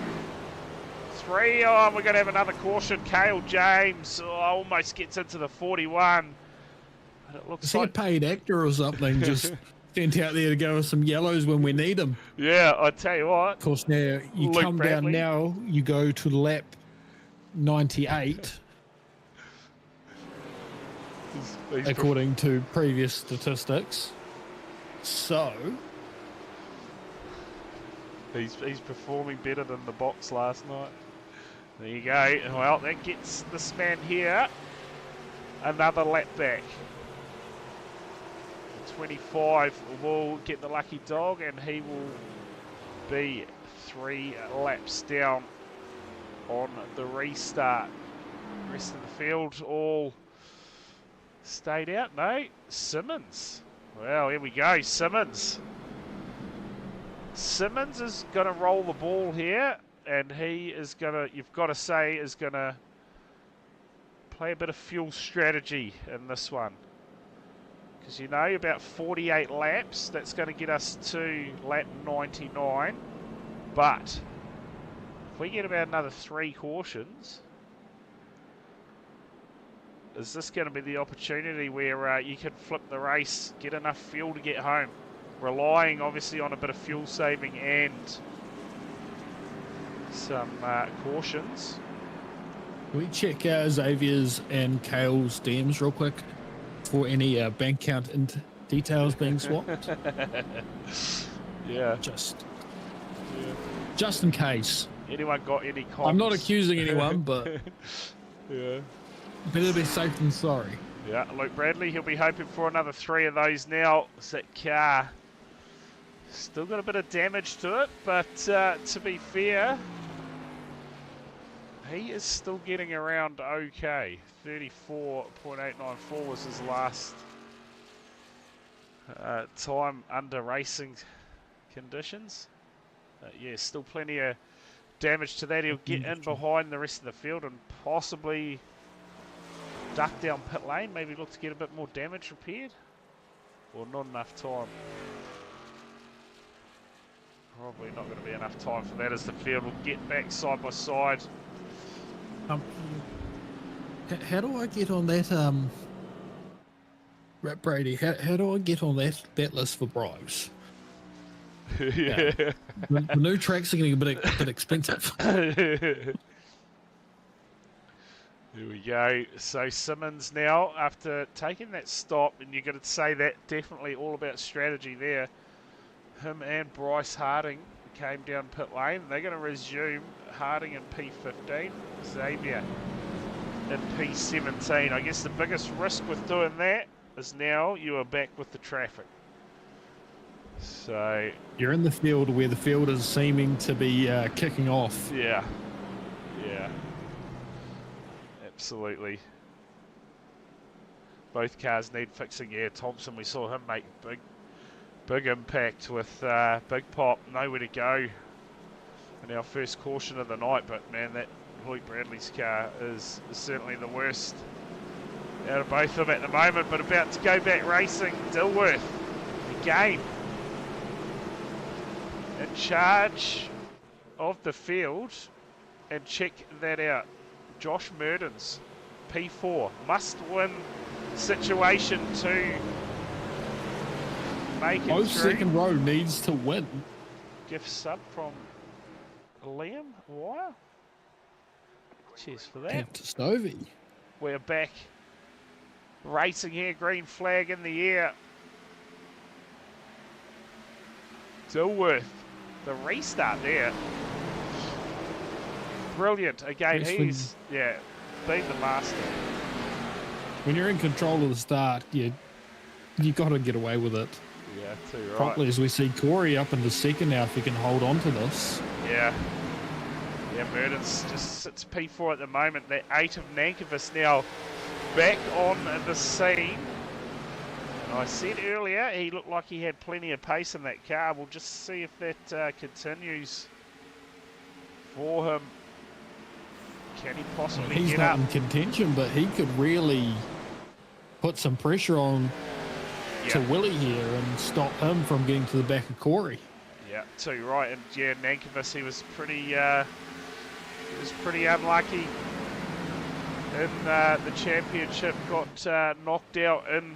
3. Oh, we're going to have another caution. Cale James almost gets into the 41. And it looks
Is he a
like...
paid actor or something? Just sent out there to go with some yellows when we need them.
Yeah, I tell you what.
Of course, now you
Luke
come
Bradley.
down now, you go to lap 98,
He's
according to previous statistics. So,
he's performing better than the box last night. There you go. Well, that gets this man here another lap back. 25 will get the lucky dog, and he will be 3 laps down on the restart. The rest of the field all stayed out, no? Simmons. Well, here we go, Simmons. Simmons is going to roll the ball here, and he is going to, you've got to say, is going to play a bit of fuel strategy in this one. Because you know, about 48 laps, that's going to get us to lap 99. But if we get about another 3 cautions, is this going to be the opportunity where you can flip the race, get enough fuel to get home? Relying obviously on a bit of fuel saving and some cautions.
can we check Xavier's and Cale's DMs real quick for any bank account details being swapped?
Yeah.
Just in case.
Anyone got any comms?
I'm not accusing anyone, but
yeah.
better be safe than sorry.
Yeah, Luke Bradley, he'll be hoping for another 3 of those now. That car still got a bit of damage to it, but to be fair, he is still getting around okay. 34.894 was his last time under racing conditions. Yeah, still plenty of damage to that. He'll get in behind the rest of the field and possibly duck down pit lane, maybe look to get a bit more damage repaired, or not enough time. Probably not going to be enough time for that, as the field will get back side by side.
How do I get on that Brady, how do I get on that list for bribes?
Yeah.
The new tracks are getting a bit expensive.
Here we go. So Simmons now, after taking that stop, and you're going to say that definitely all about strategy there. Him and Bryce Harding came down pit lane. They're going to resume. Harding in P15, Xavier in P17. I guess the biggest risk with doing that is now you are back with the traffic. So
You're in the field where the field is seeming to be kicking off.
yeah, absolutely. Both cars need fixing. Yeah, Thompson, we saw him make big impact with Big Pop. Nowhere to go in our first caution of the night, but man, that Luke Bradley's car is certainly the worst out of both of them at the moment. But about to go back racing, Dilworth again in charge of the field, and check that out. Josh Murdens, P4, must win situation to make it
Both
through.
second row needs to win.
Gift sub from Liam Wire. Cheers for that.
Camp to Stovey.
We're back racing here, green flag in the air. Dilworth, the restart there. Brilliant. Again,
Yes,
he's been the master.
When you're in control of the start, you got to get away with it.
Yeah, too right.
Properly, as we see Corey up into second now, if he can hold on to this.
Yeah. Yeah, Murdens just sits P4 at the moment. That 8 of Nankervis now back on the scene. And I said earlier he looked like he had plenty of pace in that car. We'll just see if that continues for him. Can he possibly
He's
get
not
up?
in contention, but he could really put some pressure on to Willie here and stop him from getting to the back of Corey.
Yeah, too right. And yeah, Nankervis, he was pretty He was pretty unlucky in the championship, got knocked out in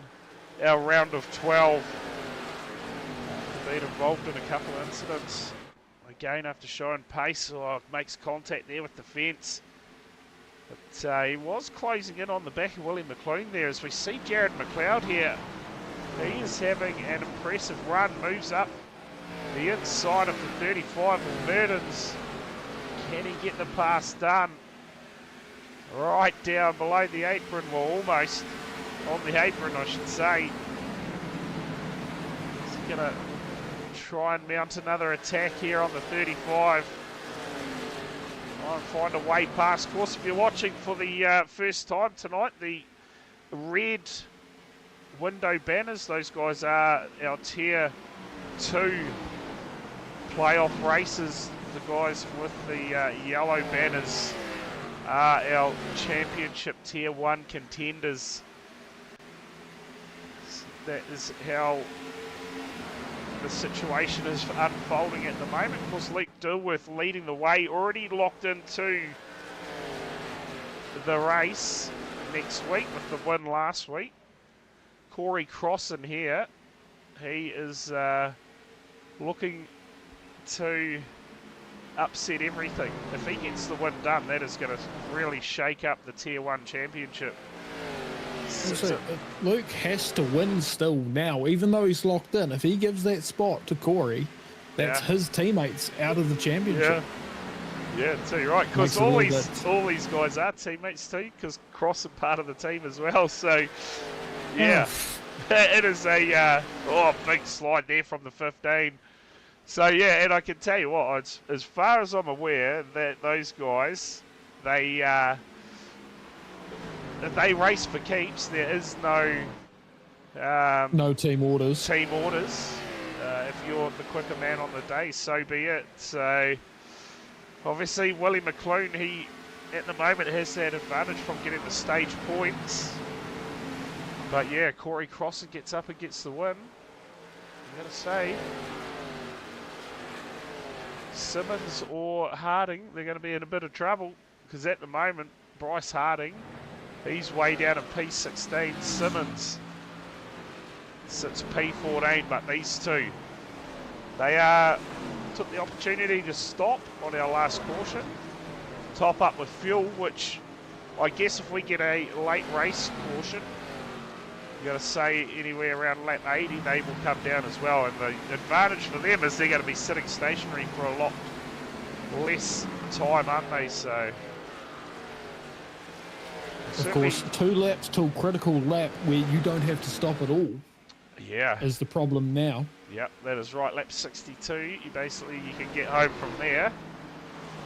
our round of 12. Been involved in a couple of incidents. Again, after showing pace, makes contact there with the fence. But he was closing in on the back of Willie McLean there, as we see Jared McLeod here. He is having an impressive run, moves up the inside of the 35 of Verdens. Can he get the pass done? Right down below the apron, well, almost on the apron, I should say. He's going to try and mount another attack here on the 35. Try and find a way past. Of course, if you're watching for the first time tonight, the red window banners, those guys are our Tier 2 playoff races. The guys with the yellow banners are our championship Tier 1 contenders. That is how the situation is unfolding at the moment. Of course, Luke Dilworth leading the way, already locked into the race next week with the win last week. Corey Crossan here, he is looking to upset everything. If he gets the win done, that is going to really shake up the Tier 1 championship.
So, Luke has to win still now, even though he's locked in. If he gives that spot to Corey, that's his teammates out of the championship.
Yeah, too right. Because all these guys are teammates too, because Cross are part of the team as well. So, yeah, it is a big slide there from the 15. So yeah, and I can tell you what, as far as I'm aware, that those guys, they race for keeps. There is no
no team orders.
If you're the quicker man on the day, so be it. So obviously Willie McLean, he at the moment has that advantage from getting the stage points. But yeah, Corey Crossan gets up and gets the win. I'm gonna say Simmons or Harding, they're going to be in a bit of trouble, because at the moment Bryce Harding, he's way down in P16. Simmons sits P14, but these two, they took the opportunity to stop on our last caution, top up with fuel, which I guess if we get a late race caution, you got to say anywhere around lap 80, they will come down as well. And the advantage for them is they're going to be sitting stationary for a lot less time, aren't they? So,
of course, 2 laps till critical lap where you don't have to stop at all.
Yeah,
is the problem now.
Yep, that is right. Lap 62, you can get home from there.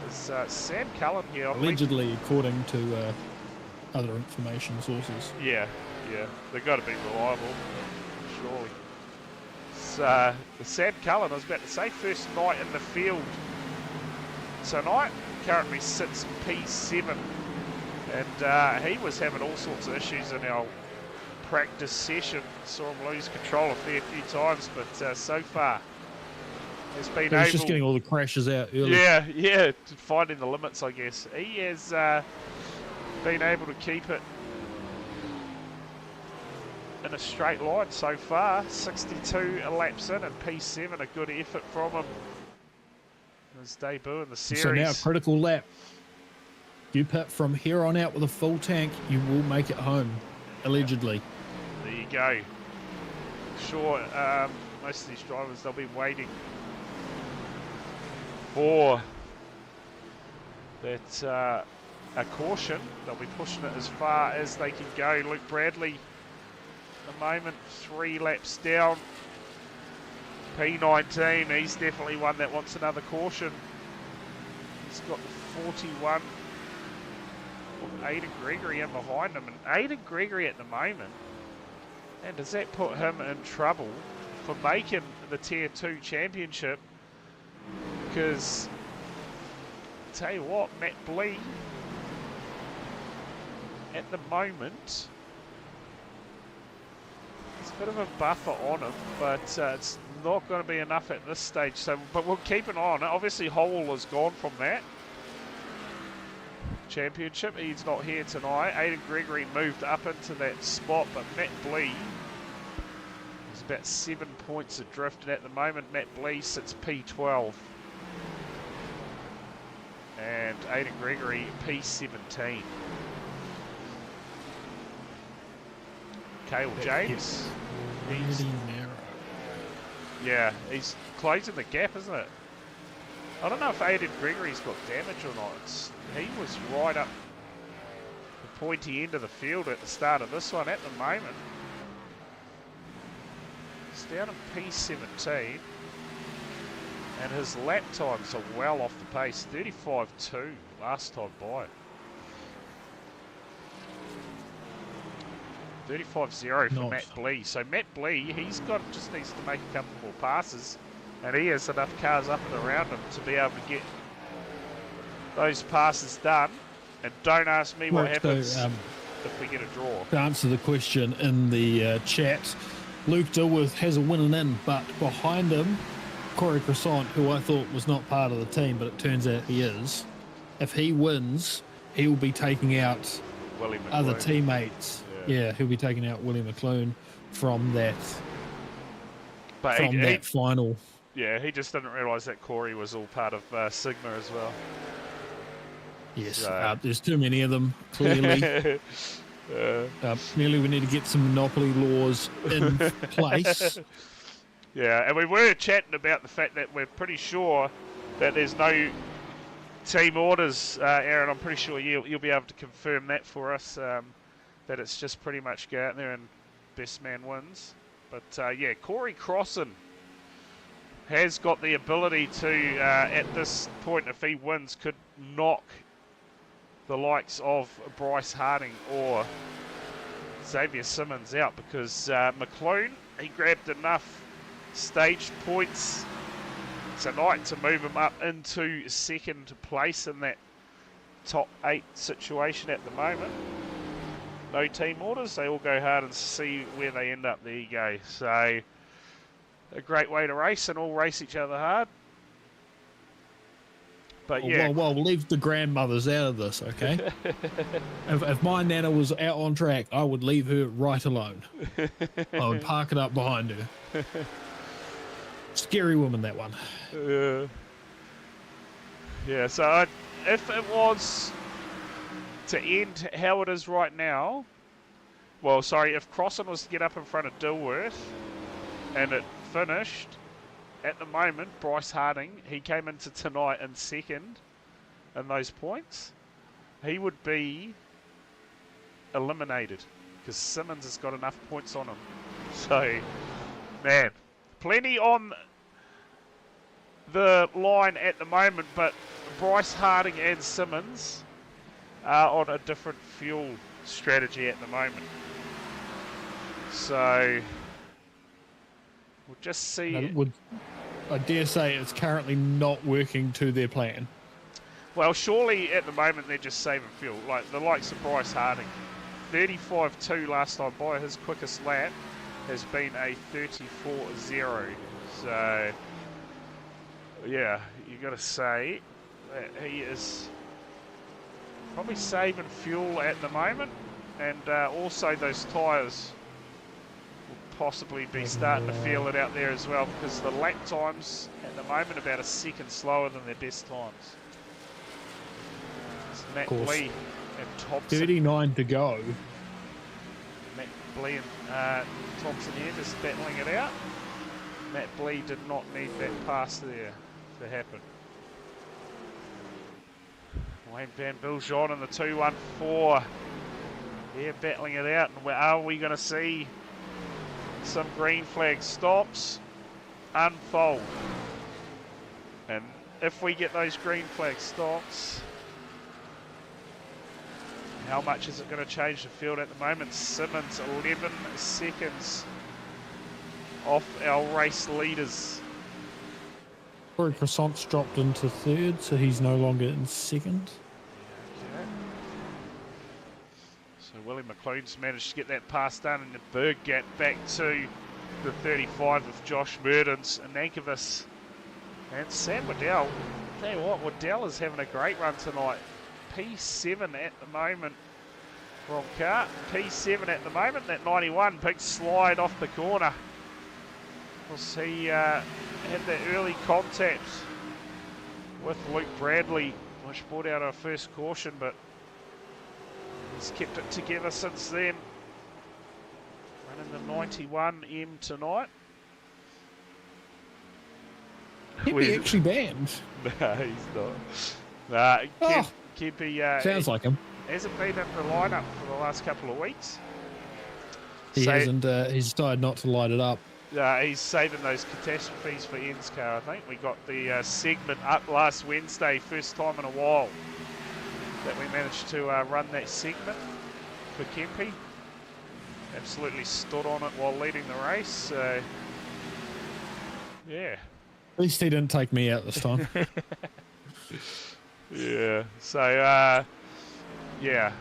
There's Sam Cullen here.
Allegedly, according to other information sources.
Yeah, they've got to be reliable, surely. So, Sam Cullen, I was about to say, first night in the field tonight, currently sits P7, and he was having all sorts of issues in our practice session. Saw him lose control a fair few times, but so far has been able...
just getting all the crashes out early.
Yeah, finding the limits, I guess. He has been able to keep it in a straight line so far. 62 laps in, and P7, a good effort from him. His debut in the series.
So now critical lap. You pit from here on out with a full tank, you will make it home, allegedly.
There you go. Sure, most of these drivers, they'll be waiting for that a caution. They'll be pushing it as far as they can go. Luke Bradley, at the moment, 3 laps down. P19, he's definitely one that wants another caution. He's got the 41. Aidan Gregory in behind him, and Aidan Gregory at the moment, and does that put him in trouble for making the Tier 2 championship? Because tell you what, Matt Blee at the moment, there's a bit of a buffer on him, but it's not going to be enough at this stage. So, but we'll keep an eye on it. Obviously Howell has gone from that. Championship. He's not here tonight. Aidan Gregory moved up into that spot, but Matt Blee is about 7 points adrift, and at the moment Matt Blee sits P12. And Aidan Gregory P17. Cale James.
He's narrow.
Yeah, he's closing the gap, isn't it? I don't know if Aidan Gregory's got damage or not. He was right up the pointy end of the field at the start of this one at the moment. He's down in P17. And his lap times are well off the pace. 35.2 last time by. 35.0 for
Nice.
Matt Blee. So Matt Blee, just needs to make a couple more passes, and he has enough cars up and around him to be able to get those passes done. And don't ask me what happens if we get a draw.
To answer the question in the chat, Luke Dilworth has a winning in, but behind him, Corey Croissant, who I thought was not part of the team, but it turns out he is. If he wins, he will be taking out
Willie
other
McLean.
teammates. Yeah, he'll be taking out Willie McLean from that
But
final.
yeah, he just didn't realise that Corey was all part of Sigma as well.
Yes,
So-
there's too many of them, clearly. Clearly we need to get some monopoly laws in place.
Yeah, and we were chatting about the fact that we're pretty sure that there's no team orders, Aaron. I'm pretty sure you'll be able to confirm that for us, that it's just pretty much go out there and best man wins. But yeah, Corey Crossan has got the ability to, at this point, if he wins, could knock the likes of Bryce Harding or Xavier Simmons out, because McLean, he grabbed enough staged points tonight to move him up into second place in that top 8 situation at the moment. No team orders, they all go hard and see where they end up. There you go. So a great way to race, and all race each other hard. But yeah,
Well, leave the grandmothers out of this, okay? if my nana was out on track, I would leave her right alone. I would park it up behind her. Scary woman, that one.
yeah. So if it was to end how it is right now, well, sorry, if Crossan was to get up in front of Dilworth and it finished, at the moment, Bryce Harding, he came into tonight in second in those points. He would be eliminated because Simmons has got enough points on him. So, man, plenty on the line at the moment, but Bryce Harding and Simmons are on a different fuel strategy at the moment. So, we'll just see.
I dare say it's currently not working to their plan.
Well, surely at the moment they're just saving fuel. Like the likes of Bryce Harding, 35.2 last time by. His quickest lap has been a 34.0. So, yeah, you got to say that he is probably saving fuel at the moment, and also those tyres will possibly be starting to feel it out there as well, because the lap times at the moment about a second slower than their best times. It's Matt Blee and Thompson.
39 to go.
Matt Blee and Thompson here just battling it out. Matt Blee did not need that pass there to happen. Wayne Van Biljon in the 214. Here battling it out, and are we going to see some green flag stops unfold? And if we get those green flag stops, how much is it going to change the field at the moment? Simmons 11 seconds off our race leaders.
Corey Croissant's dropped into third, so he's no longer in second.
Okay. So Willie McLean's managed to get that pass done, and the Berg gap back to the 35 with Josh Murdens and Nankovich and Sam Waddell. Tell you what, Waddell is having a great run tonight. P7 at the moment. Wrong car. P7 at the moment. That 91, big slide off the corner. Because he had that early contact with Luke Bradley, which brought out our first caution, but he's kept it together since then. Running the 91M tonight.
He'd be actually banned.
No, he's not. Kempe
Sounds like him.
hasn't been in the lineup for the last couple of weeks.
He hasn't. He's decided not to light it up.
He's saving those catastrophes for Ian's car, I think. We got the segment up last Wednesday, first time in a while that we managed to run that segment for Kempe. Absolutely stood on it while leading the race. So, yeah.
At least he didn't take me out this time.
Yeah. So, yeah.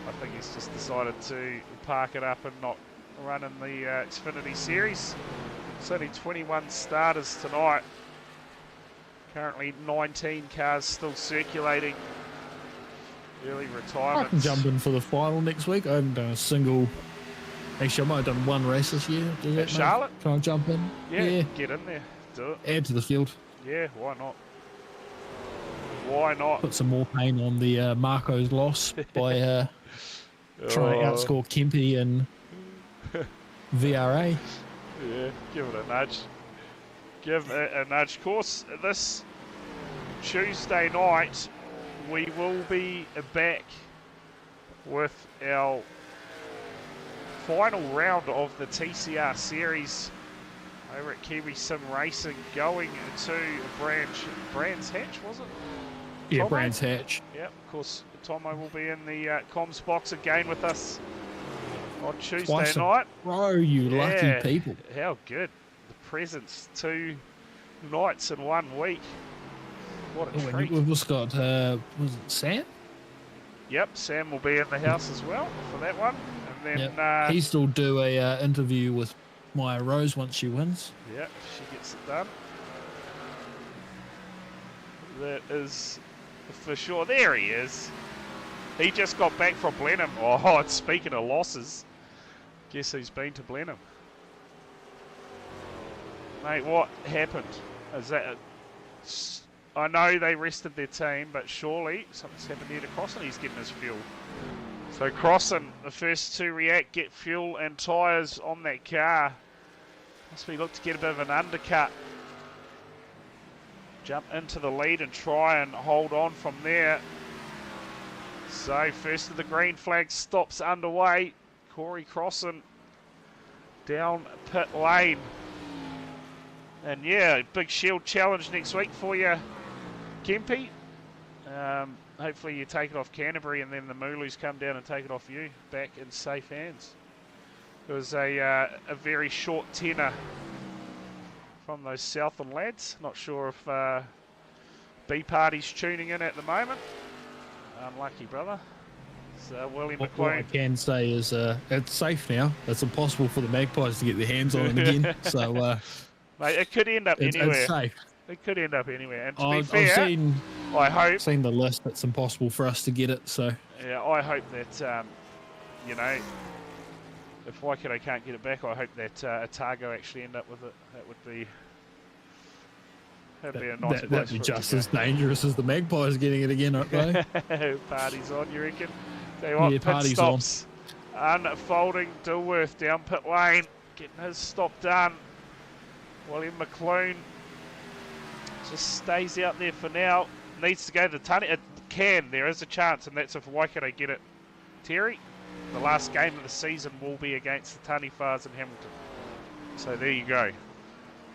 I think he's just decided to park it up and not run in the XFINITY Series. It's only 21 starters tonight. Currently 19 cars still circulating. Early retirement.
I can jump in for the final next week. I haven't done a single. Actually, I might have done one race this year. Does that
Charlotte?
Can I jump in?
Yeah, get in there. Do it.
Add to the field.
Yeah, why not? Why not?
Put some more pain on the Marco's loss by trying to outscore Kempe and VRA.
Yeah, give it a nudge. Give it a nudge. Of course, this Tuesday night, we will be back with our final round of the TCR Series over at Kiwi Sim Racing, going to Brands Hatch, was it?
Yeah,
Tomo?
Brands Hatch.
Yep, of course, Tomo will be in the comms box again with us on Tuesday
Twice
night.
Bro, you lucky people.
How good. The presents 2 nights in 1 week. What a treat.
We've just got, was it Sam?
Yep, Sam will be in the house as well for that one. And then
He still do a interview with Maya Rose once she wins.
Yep, she gets it done. That is for sure. There he is. He just got back from Blenheim. Oh, and speaking of losses, guess who's been to Blenheim? Mate, what happened? Is that I know they rested their team, but surely something's happened here to Crossan. He's getting his fuel. So Crossan, the first to react, get fuel and tyres on that car. Must be look to get a bit of an undercut. Jump into the lead and try and hold on from there. So first of the green flag stops underway. Corey Crossan down pit lane. And yeah, big Shield challenge next week for you, Kempe. Hopefully you take it off Canterbury and then the Mooloos come down and take it off you, back in safe hands. It was a very short tenor from those Southern lads. Not sure if B Party's tuning in at the moment. Unlucky, brother. So Willie
What
McLean.
I can say is it's safe now. It's impossible for the Magpies to get their hands on it again. So
Mate, it could end up anywhere.
It's safe.
It could end up anywhere. And to be
I've
fair, I
seen the list. It's impossible for us to get it. So
yeah, I hope that you know, if Waikato can't get it back, I hope that Otago actually end up with it. That would be. That'd be a nice place
that'd be
for it
just
to
as dangerous as the Magpies getting it again, aren't they?
go. Party's on, you reckon? Tell you what,
Yeah,
pit
party's
stops. Unfolding Dilworth down pit lane, getting his stop done. William McLean just stays out there for now. Needs to go to Tani. It can. There is a chance, and that's if Waikato get it. Terry, the last game of the season will be against the Taniwhas in Hamilton. So there you go.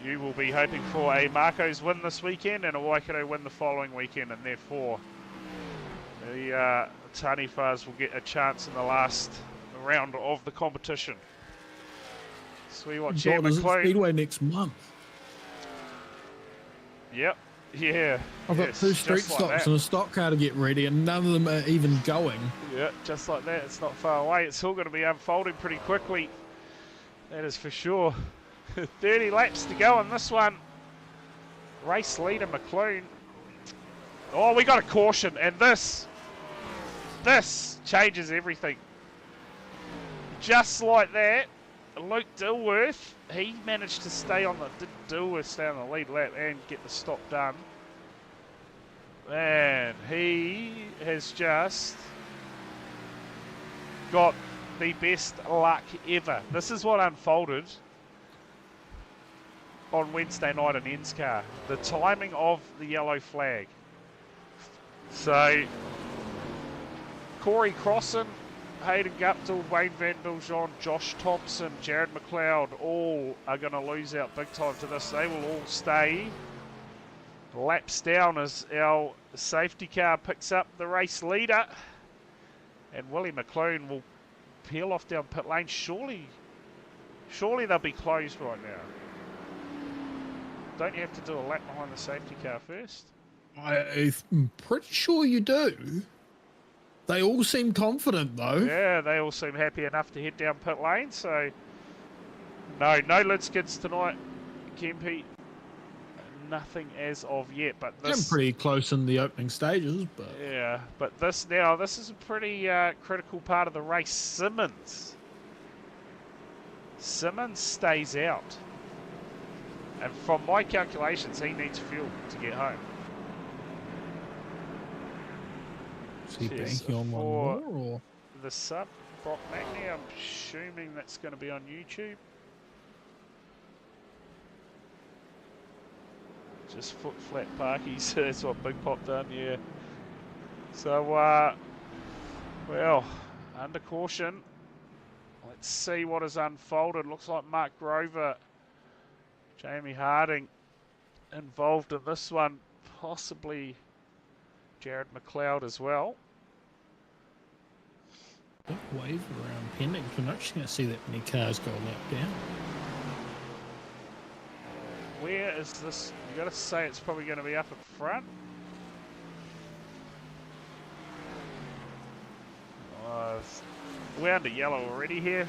You will be hoping for a Marcos win this weekend and a Waikato win the following weekend, and therefore the Taniwhas will get a chance in the last round of the competition. So we watch
God, is it
McLean.
Speedway next month?
Yep. Yeah.
I've got 2 street
just like
stops
that.
and a stock car to get ready, and none of them are even going.
Yeah, just like that. It's not far away. It's all going to be unfolding pretty quickly. That is for sure. 30 laps to go on this one. Race leader McLean. Oh, we got a caution, and this this changes everything. Just like that, Luke Dilworth, he managed to stay on the... Did Dilworth stay on the lead lap and get the stop done? Man, he has just got the best luck ever. This is what unfolded on Wednesday night in NSCAR. The timing of the yellow flag. So, Corey Crossan, Hayden Guptill, Wayne Van Biljon, Josh Thompson, Jared McLeod, all are going to lose out big time to this. They will all stay laps down as our safety car picks up the race leader. And Willie McLean will peel off down pit lane. Surely they'll be closed right now. Don't you have to do a lap behind the safety car first?
I'm pretty sure you do. They all seem confident, though.
Yeah, they all seem happy enough to head down pit lane, so... No lid skids tonight, Kempy. Nothing as of yet, but this...
I'm pretty close in the opening stages, but...
Yeah, but this is a pretty critical part of the race. Simmons stays out. And from my calculations, he needs fuel to get home.
Is he banking on one more, or...?
The sub, Brock McNee, I'm assuming that's going to be on YouTube. Just foot flat parkies, that's what Big Pop done, yeah. So, well, under caution. Let's see what has unfolded. Looks like Mark Grover, Jamie Harding involved in this one, possibly Jared McLeod as well.
Big wave around pending. We're not just going to see that many cars go lap down.
Where is this? You got to say it's probably going to be up in front. We're under yellow already here.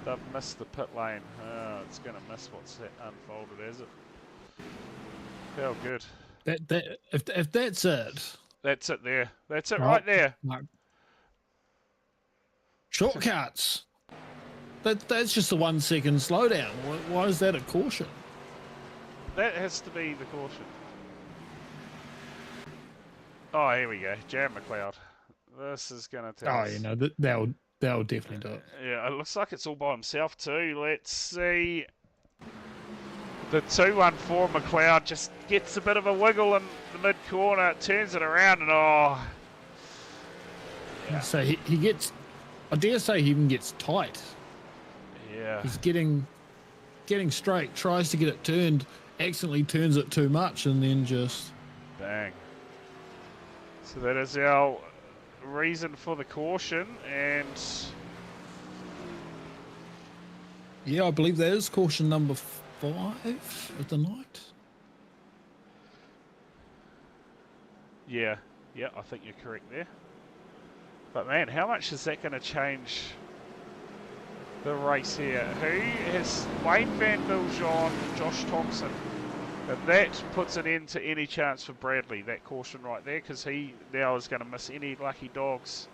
They've missed the pit lane. Oh, it's going to miss what's unfolded, is it? How good.
If that's it.
That's it there. That's it right there.
No. Shortcuts. That's just a 1 second slowdown. Why is that a caution?
That has to be the caution. Oh, here we go. Jared McLeod. This is going to tell us.
Oh, you know, they'll definitely do it.
Yeah, it looks like it's all by himself too. Let's see. The 214 McLeod just gets a bit of a wiggle in the mid-corner, turns it around, and oh. Yeah.
So he gets, I dare say he even gets tight.
Yeah.
He's getting straight, tries to get it turned, accidentally turns it too much, and then just...
Bang. So that is our reason for the caution, and...
Yeah, I believe that is caution number 5 of the night.
Yeah, I think you're correct there. But man, how much is that going to change the race here? Who has Wayne Van Biljon, Josh Thompson? And that puts an end to any chance for Bradley, that caution right there, because he now is going to miss any lucky dogs.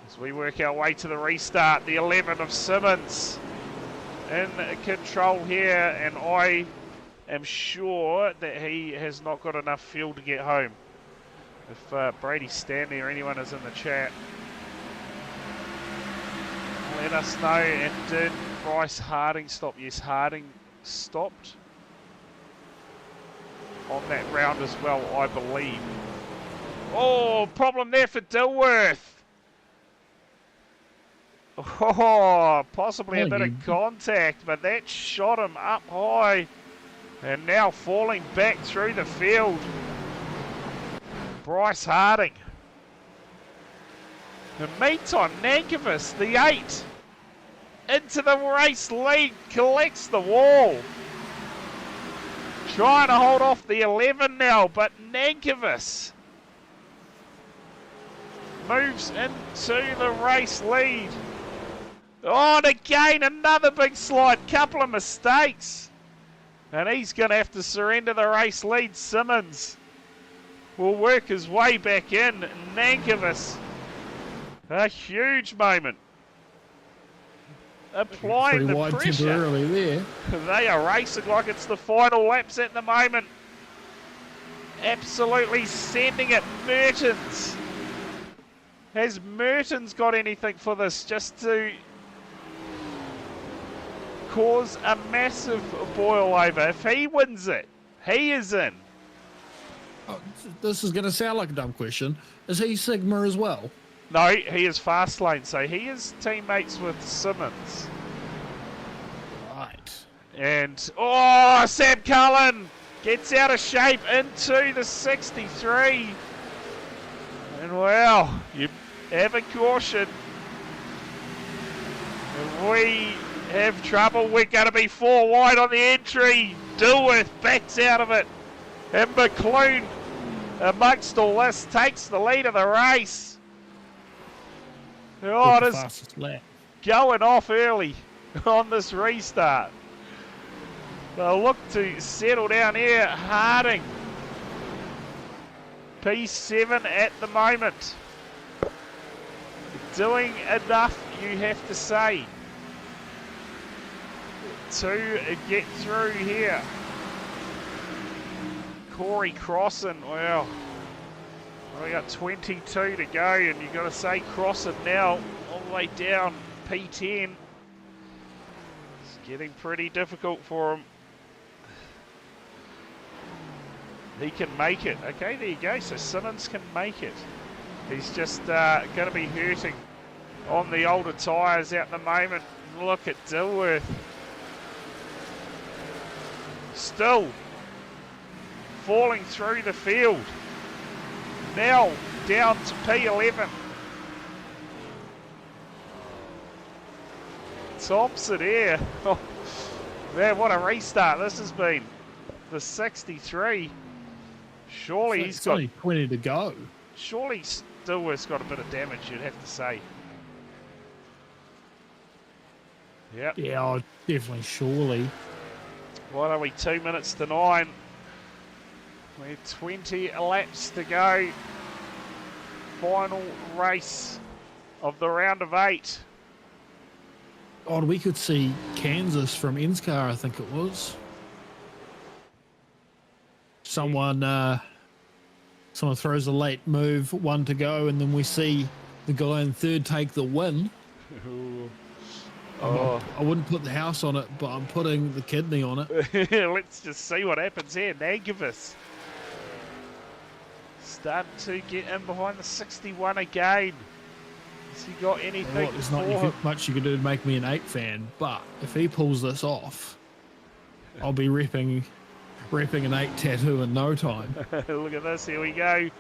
As we work our way to the restart, the 11 of Simmons in control here, and I am sure that he has not got enough fuel to get home. If Brady Stanley or anyone is in the chat, let us know. And did Bryce Harding stop? Yes, Harding stopped on that round as well, I believe. Oh, problem there for Dilworth. Oh, possibly a bit of contact, but that shot him up high. And now falling back through the field. Bryce Harding. In the meantime, Nankervis, the 8, into the race lead, collects the wall. Trying to hold off the 11 now, but Nankervis moves into the race lead. Oh, and again, another big slide, couple of mistakes. And he's going to have to surrender the race lead, Simmons. will work his way back in. Nankervis, a huge moment. Applying
Pretty
the
wide
pressure.
temporarily there.
They are racing like it's the final laps at the moment. Absolutely sending it. Mertens. Has Mertens got anything for this just to cause a massive boil over? If he wins it, he is in.
Oh, this is going to sound like a dumb question. Is he Sigma as well?
No, he is fast lane, so he is teammates with Simmons.
Right.
And, oh, Sam Cullen gets out of shape into the 63. And, wow, you have a caution. If we have trouble, we're going to be 4 wide on the entry. Dilworth backs out of it. And McClune, amongst all this, takes the lead of the race. Oh, it is
Fastest lap.
going off early on this restart. They'll look to settle down here. Harding, P7 at the moment. Doing enough, you have to say, to get through here. Corey Crossan, well, we got 22 to go, and you've got to say Crossan now all the way down P10. It's getting pretty difficult for him. He can make it. Okay, there you go. So Simmons can make it. He's just going to be hurting on the older tyres at the moment. Look at Dilworth. Still falling through the field. Now down to P11. Thompson here. Oh, man, what a restart this has been. The 63. Surely
So
he's
it's
got...
only 20 to go.
Surely Dilworth's got a bit of damage, you'd have to say. Yep.
Yeah, oh, definitely, surely.
What are we, 2 minutes to 9? We're 20 laps to go. Final race of the round of 8.
Oh, we could see Kansas from NSCAR, I think it was. Someone throws a late move, 1 to go, and then we see the guy in third take the win.
Oh.
I wouldn't put the house on it, but I'm putting the kidney on it.
Let's just see what happens here. Nankervis starting to get in behind the 61 again. Has he got anything?
There's not much you can do to make me an 8 fan, but if he pulls this off, I'll be repping an 8 tattoo in no time.
Look at this, here we go.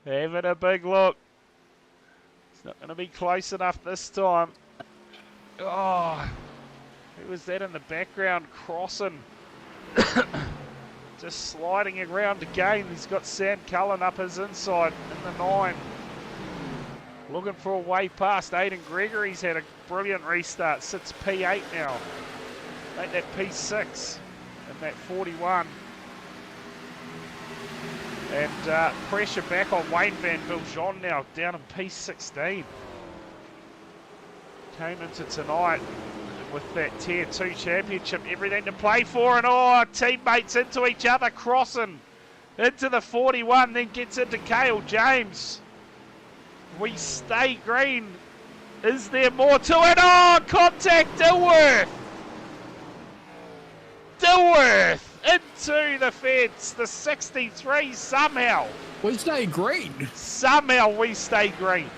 Having a big look. It's not going to be close enough this time. Oh, who was that in the background? Crossing. Just sliding around again. He's got Sam Cullen up his inside in the 9. Looking for a way past. Aidan Gregory's had a brilliant restart. Sits P8 now. Make that P6 in that 41. And pressure back on Wayne Van Viljoen now, down in P16. Came into tonight with that Tier 2 championship, everything to play for, and oh, teammates into each other, crossing into the 41, then gets into Cale James. We stay green. Is there more to it? Oh, contact Dilworth. Dilworth into the fence, the 63 somehow.
We stay green.
Somehow we stay green.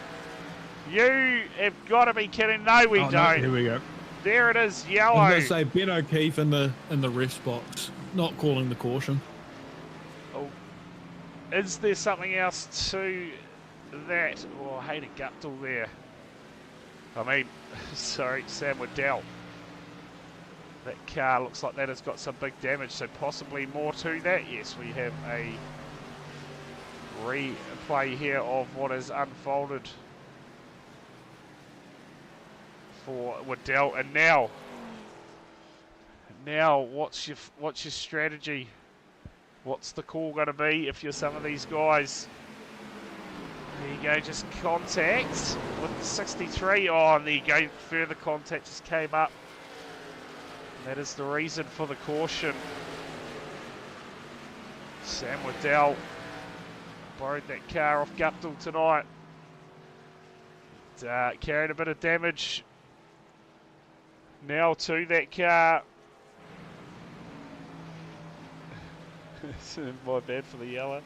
You have got to be kidding. No, we don't.
No, here we go.
There it is, yellow.
I'm going to say Ben O'Keefe in the rest box, not calling the caution.
Oh, is there something else to that? Oh, Hayden Guptill there. I mean, sorry, Sam Waddell. That car looks like that has got some big damage, so possibly more to that. Yes, we have a replay here of what has unfolded for Waddell. And now what's your strategy? What's the call going to be if you're some of these guys? There you go, just contact with the 63. Oh, and there you go, further contact just came up. That is the reason for the caution. Sam Waddell borrowed that car off Guptill tonight. Carrying a bit of damage now to that car. My bad for the yellow.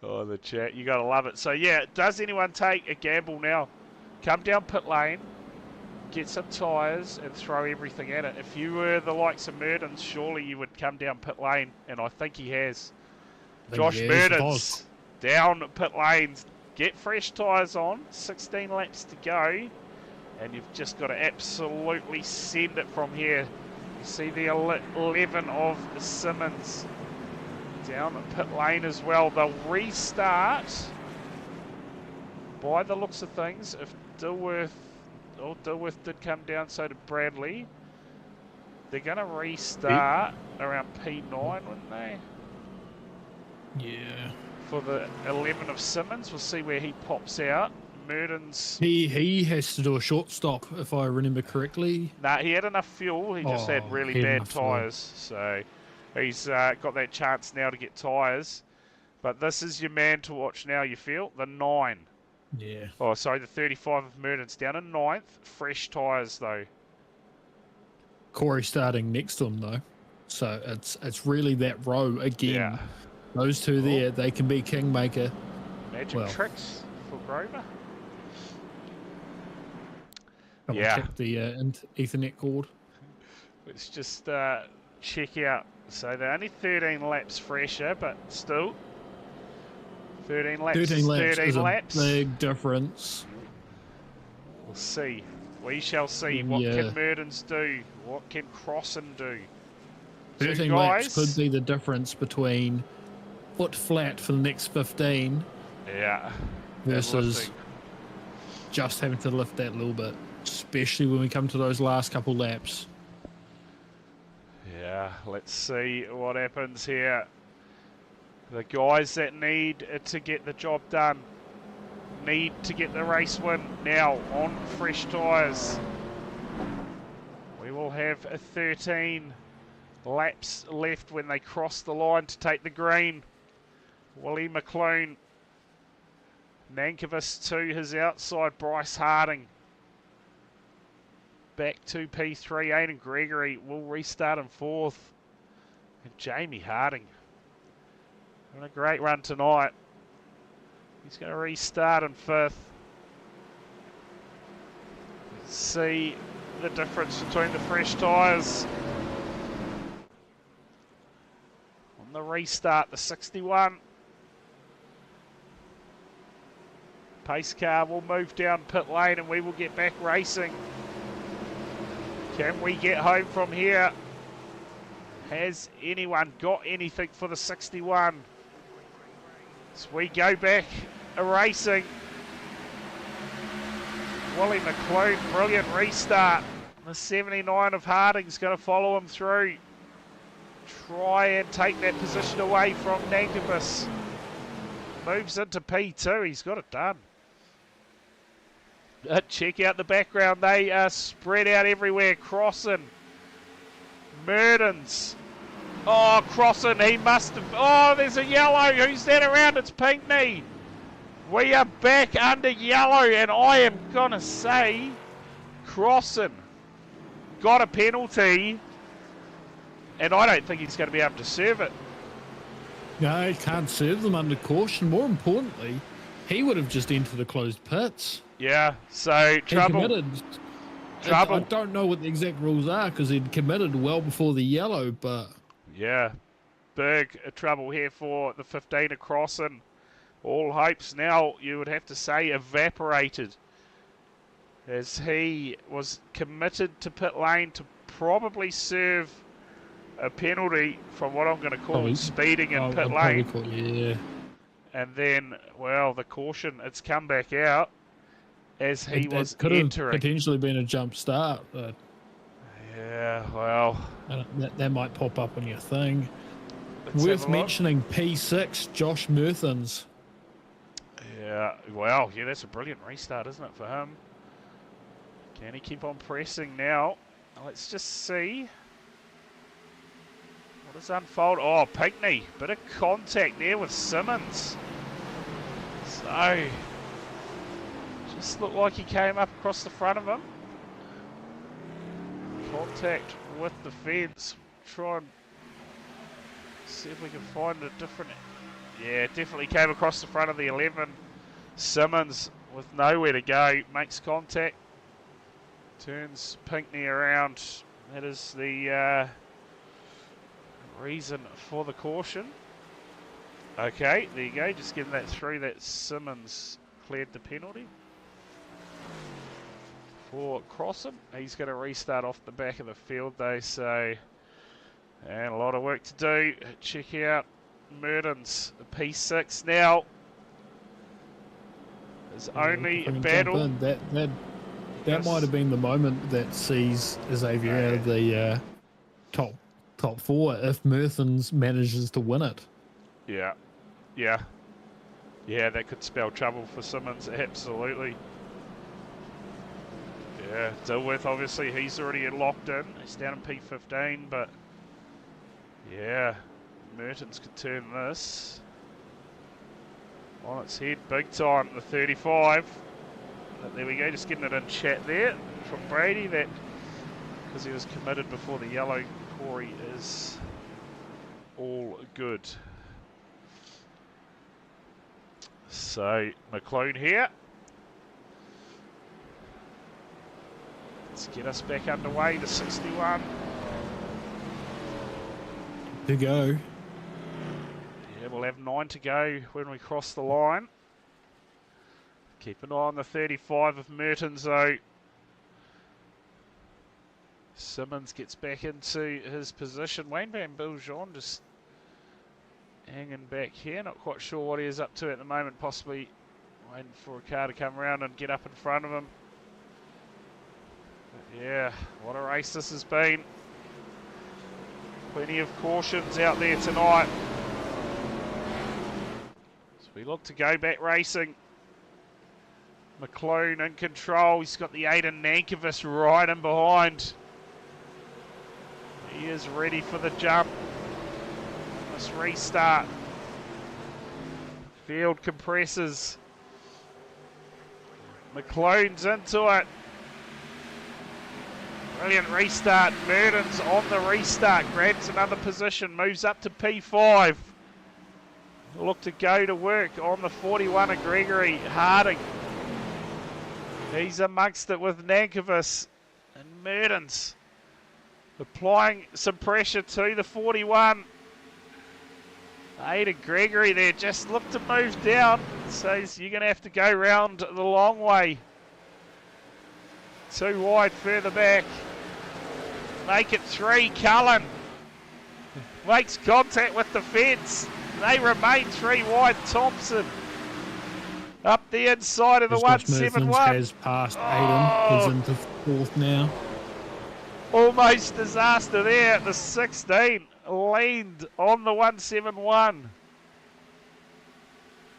Oh, the chat, you gotta love it. So yeah, does anyone take a gamble now? Come down pit lane, get some tyres and throw everything at it. If you were the likes of Merdens, surely you would come down pit lane, and I think he has. Josh Merdens down pit lanes, get fresh tyres on, 16 laps to go, and you've just got to absolutely send it from here. You see the 11 of Simmons down at pit lane as well. They'll restart by the looks of things. If Dilworth did come down, so did Bradley. They're going to restart around P9, wouldn't they?
Yeah.
For the 11 of Simmons. We'll see where he pops out. Merdens.
He has to do a short stop, if I remember correctly.
Nah, he had enough fuel. He just had really bad tyres. So he's got that chance now to get tyres. But this is your man to watch now, you feel? The 9.
Yeah.
Oh, sorry, the 35 of Merdens down in 9th. Fresh tyres, though.
Corey starting next to him, though. So it's really that row again.
Yeah.
Those two there, they can be kingmaker.
Magic tricks for Grover.
Yeah. Check the Ethernet cord.
Let's just check out. So they're only 13 laps fresher, but still 13 laps.
13 laps
13
is
laps.
A big difference.
We'll see. We shall see. What can Merdens do? What can Crossan do?
13 laps could be the difference between foot flat for the next 15.
Yeah.
Versus just having to lift that little bit, especially when we come to those last couple laps.
Yeah, let's see what happens here. The guys that need to get the job done need to get the race win now on fresh tyres. We will have 13 laps left when they cross the line to take the green. Willie McClune. Nankervis to his outside, Bryce Harding. Back to P3, Aidan Gregory will restart in 4th. And Jamie Harding. Having a great run tonight. He's going to restart in 5th. Let's see the difference between the fresh tyres. On the restart, the 61. Pace car will move down pit lane and we will get back racing. Can we get home from here? Has anyone got anything for the 61? As we go back racing. Willie McClune, brilliant restart. The 79 of Harding's going to follow him through. Try and take that position away from Nankervis. Moves into P2, he's got it done. Check out the background, they are spread out everywhere. Crossan, Merdens. Oh, Crossan, he must have. Oh, there's a yellow. Who's that around? It's Pinkney. We are back under yellow, and I am going to say Crossan got a penalty, and I don't think he's going to be able to serve it.
No, he can't serve them under caution. More importantly, he would have just entered the closed pits.
Yeah, so trouble.
I don't know what the exact rules are because he'd committed well before the yellow, but...
Yeah, big trouble here for the 15 across, and all hopes now, you would have to say, evaporated. As he was committed to pit lane to probably serve a penalty from what I'm going to call speeding in pit lane.
Yeah.
And then, well, the caution, it's come back out as he was
could
entering.
Have potentially been a jump start. But...
Yeah, well.
That might pop up on your thing.
Let's have
Worth
a look.
mentioning P6, Josh Merthens.
Yeah, wow. Yeah, that's a brilliant restart, isn't it, for him? Can he keep on pressing now? Let's just see. What does unfold? Oh, Pinckney. Bit of contact there with Simmons. So, just looked like he came up across the front of him. Contact with the fence. Try and see if we can find a different... Yeah, definitely came across the front of the 11. Simmons with nowhere to go. Makes contact. Turns Pinckney around. That is the reason for the caution. Okay, there you go. Just getting that through. That Simmons cleared the penalty for crossing. He's going to restart off the back of the field though, so and a lot of work to do. Check out Mertens, P6 now. There's only a battle.
That might have been the moment that sees Xavier out of the top four if Merthens manages to win it.
Yeah, that could spell trouble for Simmons, absolutely. Yeah, Dilworth, obviously, he's already locked in. He's down in P15, but yeah, Mertens could turn this on its head big time. The 35. But there we go, just getting it in chat there from Brady, that because he was committed before the yellow, Corey is all good. So, McLean here. Let's get us back underway to 61.
To go.
Yeah, we'll have 9 to go when we cross the line. Keep an eye on the 35 of Mertens though. Simmons gets back into his position. Wayne Van Biljon just hanging back here. Not quite sure what he is up to at the moment. Possibly waiting for a car to come around and get up in front of him. But yeah, what a race this has been. Plenty of cautions out there tonight. So we look to go back racing. McLean in control. He's got the Aiden Nankervis right in behind. He is ready for the jump. Let's restart. Field compresses. McLean's into it. Brilliant restart. Mertens on the restart. Grabs another position. Moves up to P5. Look to go to work on the 41 of Gregory. Harding. He's amongst it with Nankervis and Mertens. Applying some pressure to the 41. Ada Gregory there just looked to move down. Says you're going to have to go round the long way. Too wide further back. Make it 3. Cullen makes contact with the fence. They remain 3 wide. Thompson up the inside of the 171.
Has passed Aiden. He's into 4th now.
Almost disaster there at the 16. Leaned on the 171.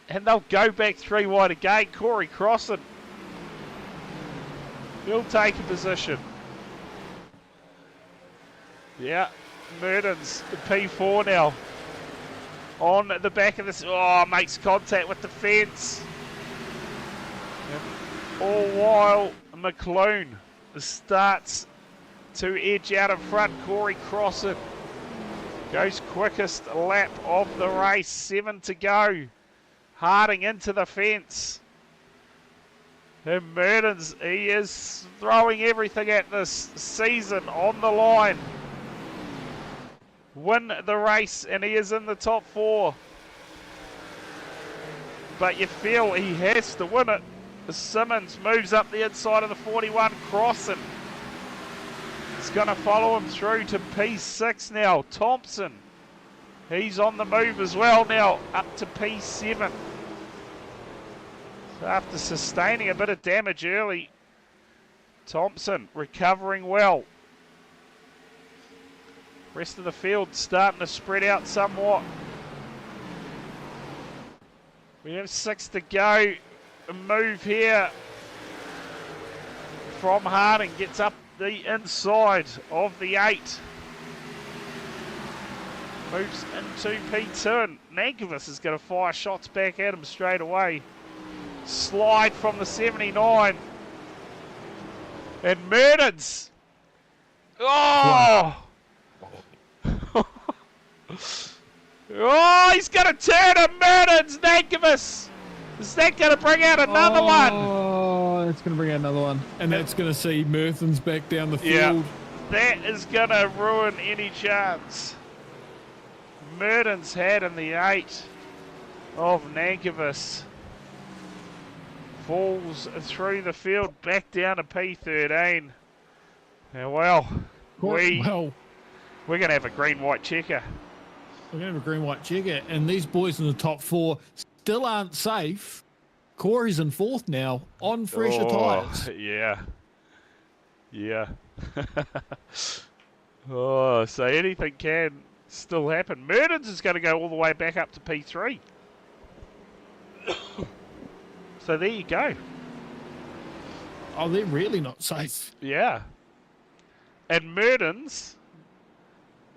And they'll go back 3 wide again. Corey Crossan. He'll take a position. Yeah, Mertens, the P4 now. On the back of this. Oh, makes contact with the fence. And all while McLean starts to edge out in front. Corey Crossan goes quickest lap of the race. 7 to go. Harding into the fence. And Mertens, he is throwing everything at this season on the line. Win the race, and he is in the top 4. But you feel he has to win it. Simmons moves up the inside of the 41, Crossan. He's going to follow him through to P6 now. Thompson, he's on the move as well now, up to P7. So after sustaining a bit of damage early, Thompson recovering well. Rest of the field starting to spread out somewhat. We have 6 to go. A move here from Harding, gets up the inside of the 8. Moves into P2, and Nankervis is going to fire shots back at him straight away. Slide from the 79. And Murdens. Oh! Oh, he's going to turn him, Murdens, Nankervis. Is that going to bring out another one?
Oh, it's going to bring out another one. And that's going to see Merthens back down the field.
Yeah, that is going to ruin any chance Murdens had in the 8 of Nankervis. Falls through the field, back down to P13. Now, well, we're going to have a green-white checker.
We're going to have a green-white checker, and these boys in the top 4 still aren't safe. Corey's in 4th now, on fresher tyres.
Yeah. Yeah. Oh, so anything can still happen. Murdens is going to go all the way back up to P3. So there you go.
Oh, they're really not safe.
Yeah. And Murdens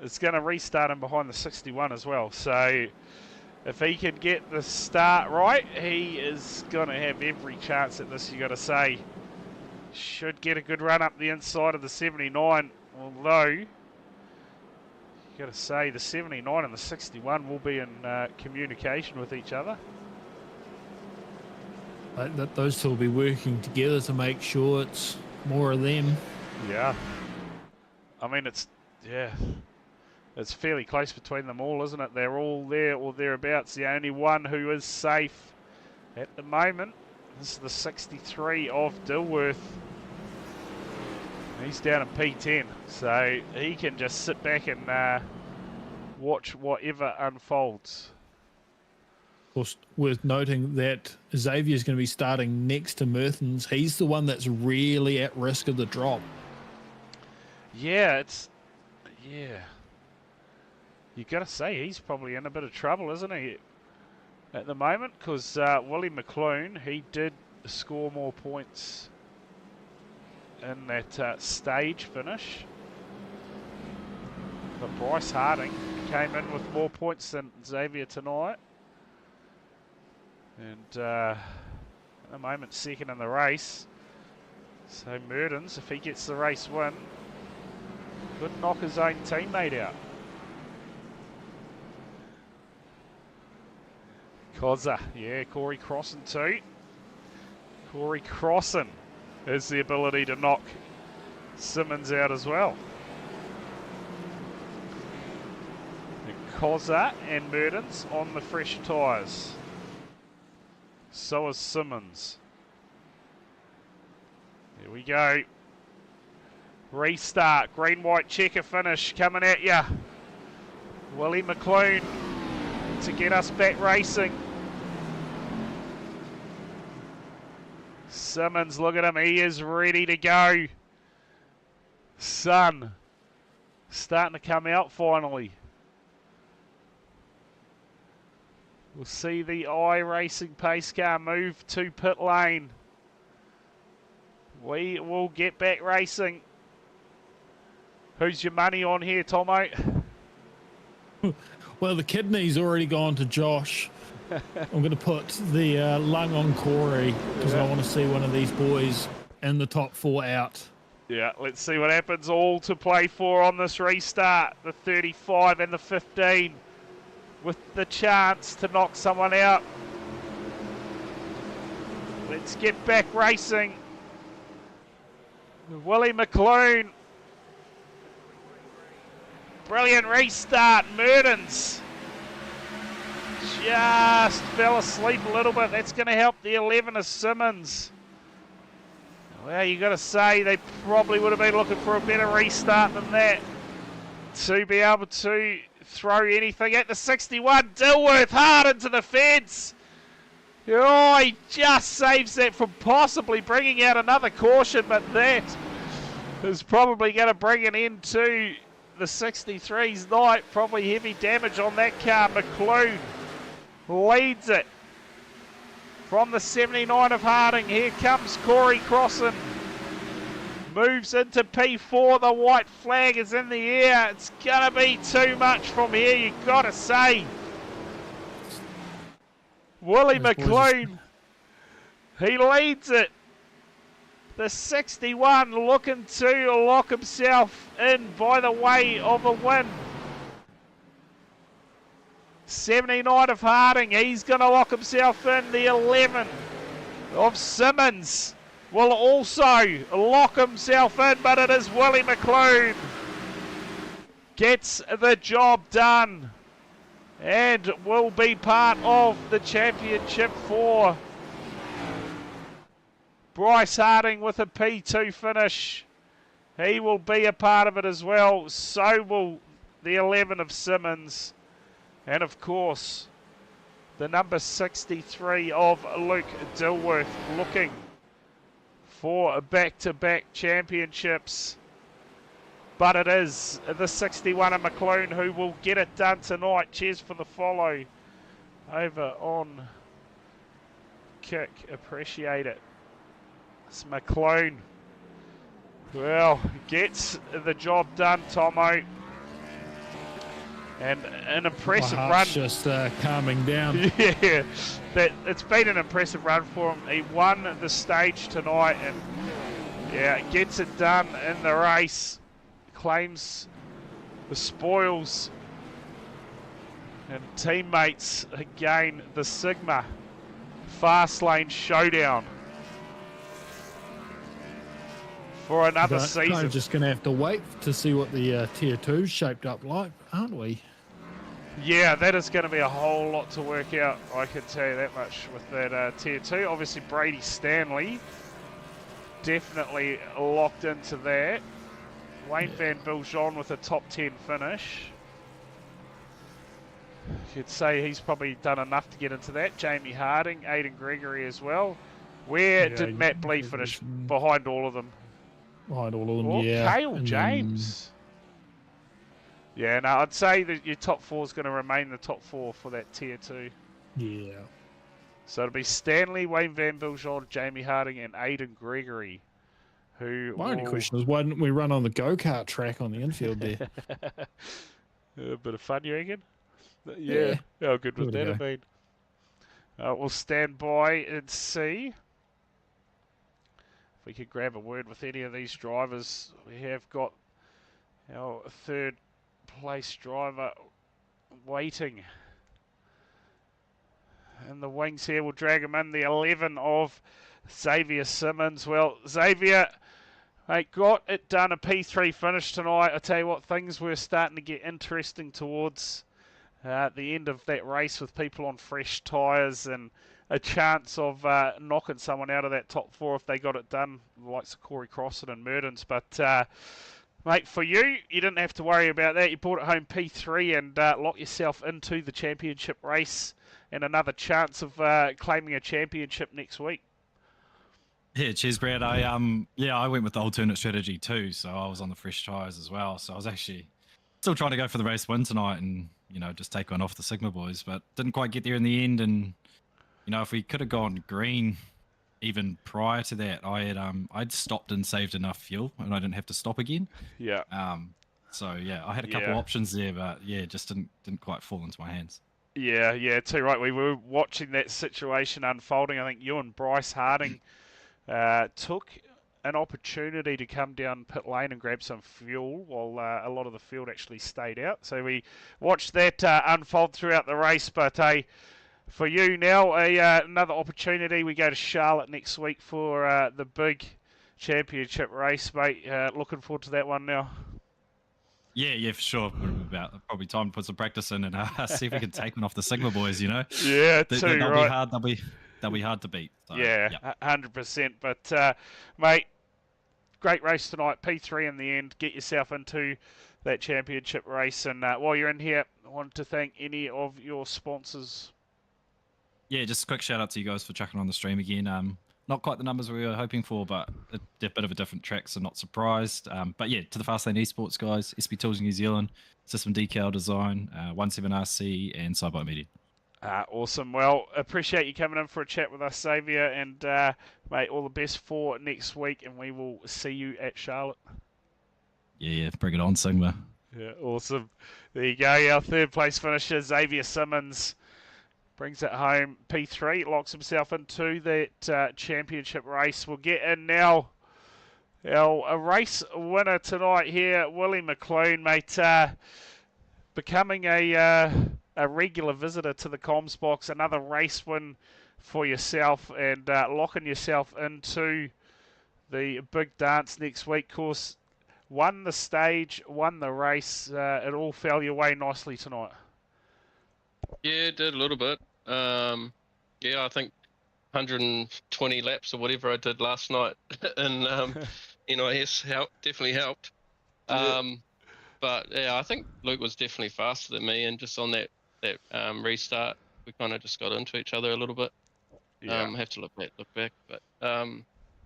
is going to restart him behind the 61 as well. So if he can get the start right, he is going to have every chance at this, you got to say. Should get a good run up the inside of the 79, although you got to say the 79 and the 61 will be in communication with each other.
Those two will be working together to make sure it's more of them.
Yeah. I mean, it's fairly close between them all, isn't it? They're all there or thereabouts. The only one who is safe at the moment is the 63 of Dilworth. He's down in P10, so he can just sit back and watch whatever unfolds.
Of course, worth noting that Xavier is going to be starting next to Merthens. He's the one that's really at risk of the drop.
Yeah, you got to say he's probably in a bit of trouble, isn't he, at the moment? Because Willie McClune, he did score more points in that stage finish. But Bryce Harding came in with more points than Xavier tonight. And at the moment, second in the race. So Murdens, if he gets the race win, could knock his own teammate out. Cozza, yeah, Corey Crossan too. Corey Crossan has the ability to knock Simmons out as well. Cozza and Murdens on the fresh tyres. So is Simmons. Here we go. Restart, green-white checker finish coming at ya. Willie McClune to get us back racing. Simmons, look at him, he is ready to go. Sun starting to come out finally. We'll see the iRacing pace car move to pit lane. We will get back racing. Who's your money on here, Tomo?
Well, the kidney's already gone to Josh. I'm going to put the lung on Corey because I want to see one of these boys in the top 4 out.
Yeah, let's see what happens. All to play for on this restart. The 35 and the 15 with the chance to knock someone out. Let's get back racing. Willie McClune. Brilliant restart. Murdens just fell asleep a little bit. That's going to help the 11 of Simmons. Well, you got to say they probably would have been looking for a better restart than that to be able to throw anything at the 61. Dilworth hard into the fence. Oh, he just saves that from possibly bringing out another caution, but that is probably going to bring an end to the 63's night. Probably heavy damage on that car. McLean leads it from the 79 of Harding. Here comes Corey Crossan. Moves into P4. The white flag is in the air. It's going to be too much from here, you got to say. Willie McLean, he leads it. The 61 looking to lock himself in by the way of a win. 79 of Harding, he's going to lock himself in. The 11 of Simmons will also lock himself in, but it is Willie McLean gets the job done and will be part of the championship for Bryce Harding with a P2 finish. He will be a part of it as well. So will the 11 of Simmons. And of course, the number 63 of Luke Dilworth looking for back-to-back championships. But it is the 61 of McLean who will get it done tonight. Cheers for the follow over on Kick. Appreciate it. It's McLean. Well, gets the job done, Tomo. And an impressive run.
Just calming down.
Yeah, it's been an impressive run for him. He won the stage tonight and yeah, gets it done in the race. Claims the spoils. And teammates again, the Sigma fast lane showdown for another season.
Kind of just going to have to wait to see what the tier 2's shaped up like, aren't we?
Yeah, that is going to be a whole lot to work out, I can tell you that much with that tier 2. Obviously, Brady Stanley definitely locked into that. Wayne Van Biljon with a top 10 finish. You'd say he's probably done enough to get into that. Jamie Harding, Aidan Gregory as well. Where did Matt Blee finish behind all of them?
Behind all of them,
Or
yeah.
Cale James. Yeah, no, I'd say that your top 4 is going to remain the top 4 for that tier 2.
Yeah.
So it'll be Stanley, Wayne Van Biljon, Jamie Harding, and Aidan Gregory.
My only question is, why didn't we run on the go-kart track on the infield there?
A bit of fun, you reckon? Yeah. How good would that have been? We'll stand by and see if we could grab a word with any of these drivers. We have got our third place driver waiting in the wings here. We'll drag him in, the 11 of Xavier Simmons. Well, Xavier, mate, got it done, a P3 finish tonight. I tell you what, things were starting to get interesting towards the end of that race with people on fresh tyres and a chance of knocking someone out of that top 4 if they got it done, the likes of Corey Crossan and Merdens. But, mate, for you, you didn't have to worry about that. You brought it home P3 and locked yourself into the championship race and another chance of claiming a championship next week.
Yeah, cheers, Brad. I went with the alternate strategy too, so I was on the fresh tyres as well. So I was actually still trying to go for the race win tonight and, you know, just take one off the Sigma boys, but didn't quite get there in the end. And, you know, if we could have gone green even prior to that, I'd stopped and saved enough fuel and I didn't have to stop again.
Yeah.
So yeah, I had a couple options there, but yeah, just didn't quite fall into my hands.
Yeah, too right. We were watching that situation unfolding. I think you and Bryce Harding took an opportunity to come down pit lane and grab some fuel while a lot of the field actually stayed out. So we watched that unfold throughout the race. But for you now, another opportunity. We go to Charlotte next week for the big championship race, mate. Looking forward to that one now.
Yeah, for sure. Probably time to put some practice in and see if we can take one off the Sigma boys, you know?
Yeah,
they'll
right.
be hard. They'll be hard to beat. So,
yeah, 100%. But, mate, great race tonight. P3 in the end. Get yourself into that championship race. And while you're in here, I wanted to thank any of your sponsors.
Yeah, just a quick shout out to you guys for chucking on the stream again. not quite the numbers we were hoping for, but a bit of a different track, so not surprised. But yeah, to the Fastlane Esports guys, SB Tools New Zealand, System Decal Design, 17RC, and Sidebite Media.
Awesome. Well, appreciate you coming in for a chat with us, Xavier, and mate, all the best for next week, and we will see you at Charlotte.
Yeah, bring it on, Sigma.
Yeah, awesome. There you go. Our third place finisher, Xavier Simmons, brings it home. P3 locks himself into that championship race. We'll get in now. A race winner tonight here, Willie McLean, mate, becoming a regular visitor to the comms box. Another race win for yourself, and locking yourself into the big dance next week. Of course, won the stage, won the race. It all fell your way nicely tonight.
Yeah, it did a little bit. Yeah, I think 120 laps or whatever I did last night in NIS definitely helped. But yeah, I think Luke was definitely faster than me, and just on that restart, we kind of just got into each other a little bit.
Yeah.
Have to look back, but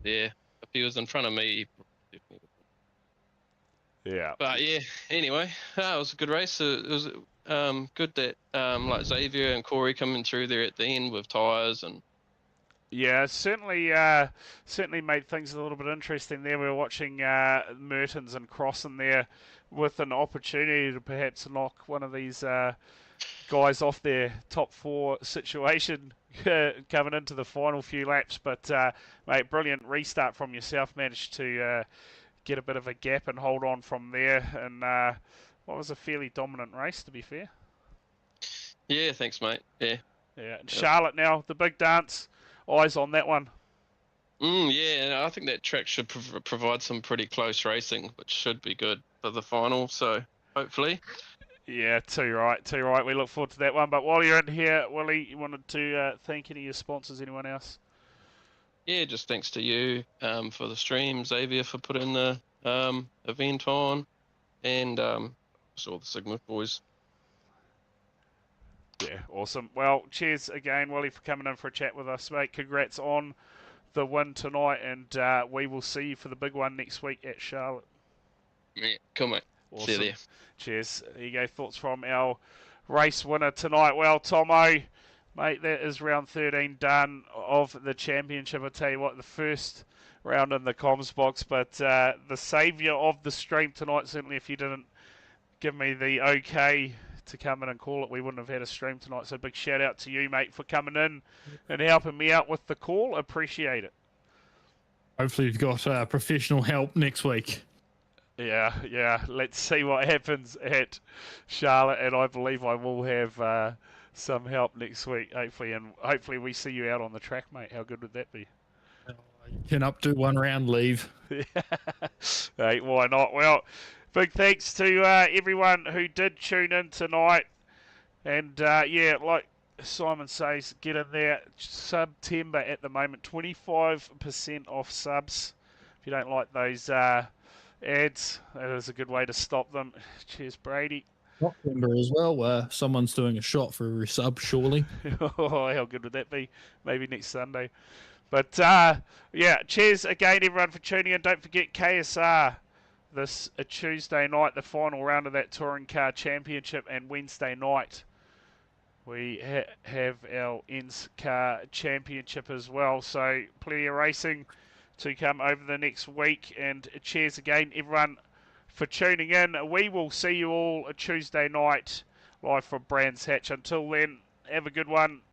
yeah, if he was in front of me, he definitely would.
Yeah.
But yeah, anyway, it was a good race. It was good that like Xavier and Corey coming through there at the end with tyres and.
Yeah, certainly made things a little bit interesting there. We were watching Mertens and Crossan there with an opportunity to perhaps knock one of these guys off their top four situation coming into the final few laps. But, mate, brilliant restart from yourself. Managed to get a bit of a gap and hold on from there. And what was a fairly dominant race, to be fair.
Yeah, thanks, mate. Yeah.
Yeah. And Charlotte now, the big dance. Eyes on that one.
Yeah, and I think that track should provide some pretty close racing, which should be good for the final. So hopefully.
Yeah, too right. We look forward to that one. But while you're in here, Willie, you wanted to thank any of your sponsors, anyone else?
Yeah, just thanks to you for the stream, Xavier for putting the event on, and just all the Sigma boys.
Yeah, awesome. Well, cheers again, Willie, for coming in for a chat with us, mate. Congrats on the win tonight, and we will see you for the big one next week at Charlotte.
Yeah, cool, mate.
Awesome.
See you there.
Cheers. There you go. Thoughts from our race winner tonight. Well, Tomo, mate, that is round 13 done of the championship. I tell you what, the first round in the comms box, but the saviour of the stream tonight, certainly if you didn't give me the okay to come in and call it, we wouldn't have had a stream tonight. So big shout out to you, mate, for coming in and helping me out with the call. Appreciate it.
Hopefully you've got professional help next week.
Yeah. Let's see what happens at Charlotte, and I believe I will have some help next week, hopefully, and hopefully we see you out on the track, mate. How good would that be?
You can up to 1 round leave.
Hey, why not? Well, big thanks to everyone who did tune in tonight. And yeah, like Simon says, get in there. September at the moment, 25% off subs. If you don't like those ads, that is a good way to stop them. Cheers, Brady.
September as well. Someone's doing a shot for a resub, surely.
Oh, how good would that be? Maybe next Sunday. But yeah, cheers again, everyone, for tuning in. Don't forget KSR. This Tuesday night, the final round of that Touring Car Championship, and Wednesday night we have our Ends Car Championship as well. So plenty of racing to come over the next week. And cheers again, everyone, for tuning in. We will see you all Tuesday night live from Brands Hatch. Until then, have a good one.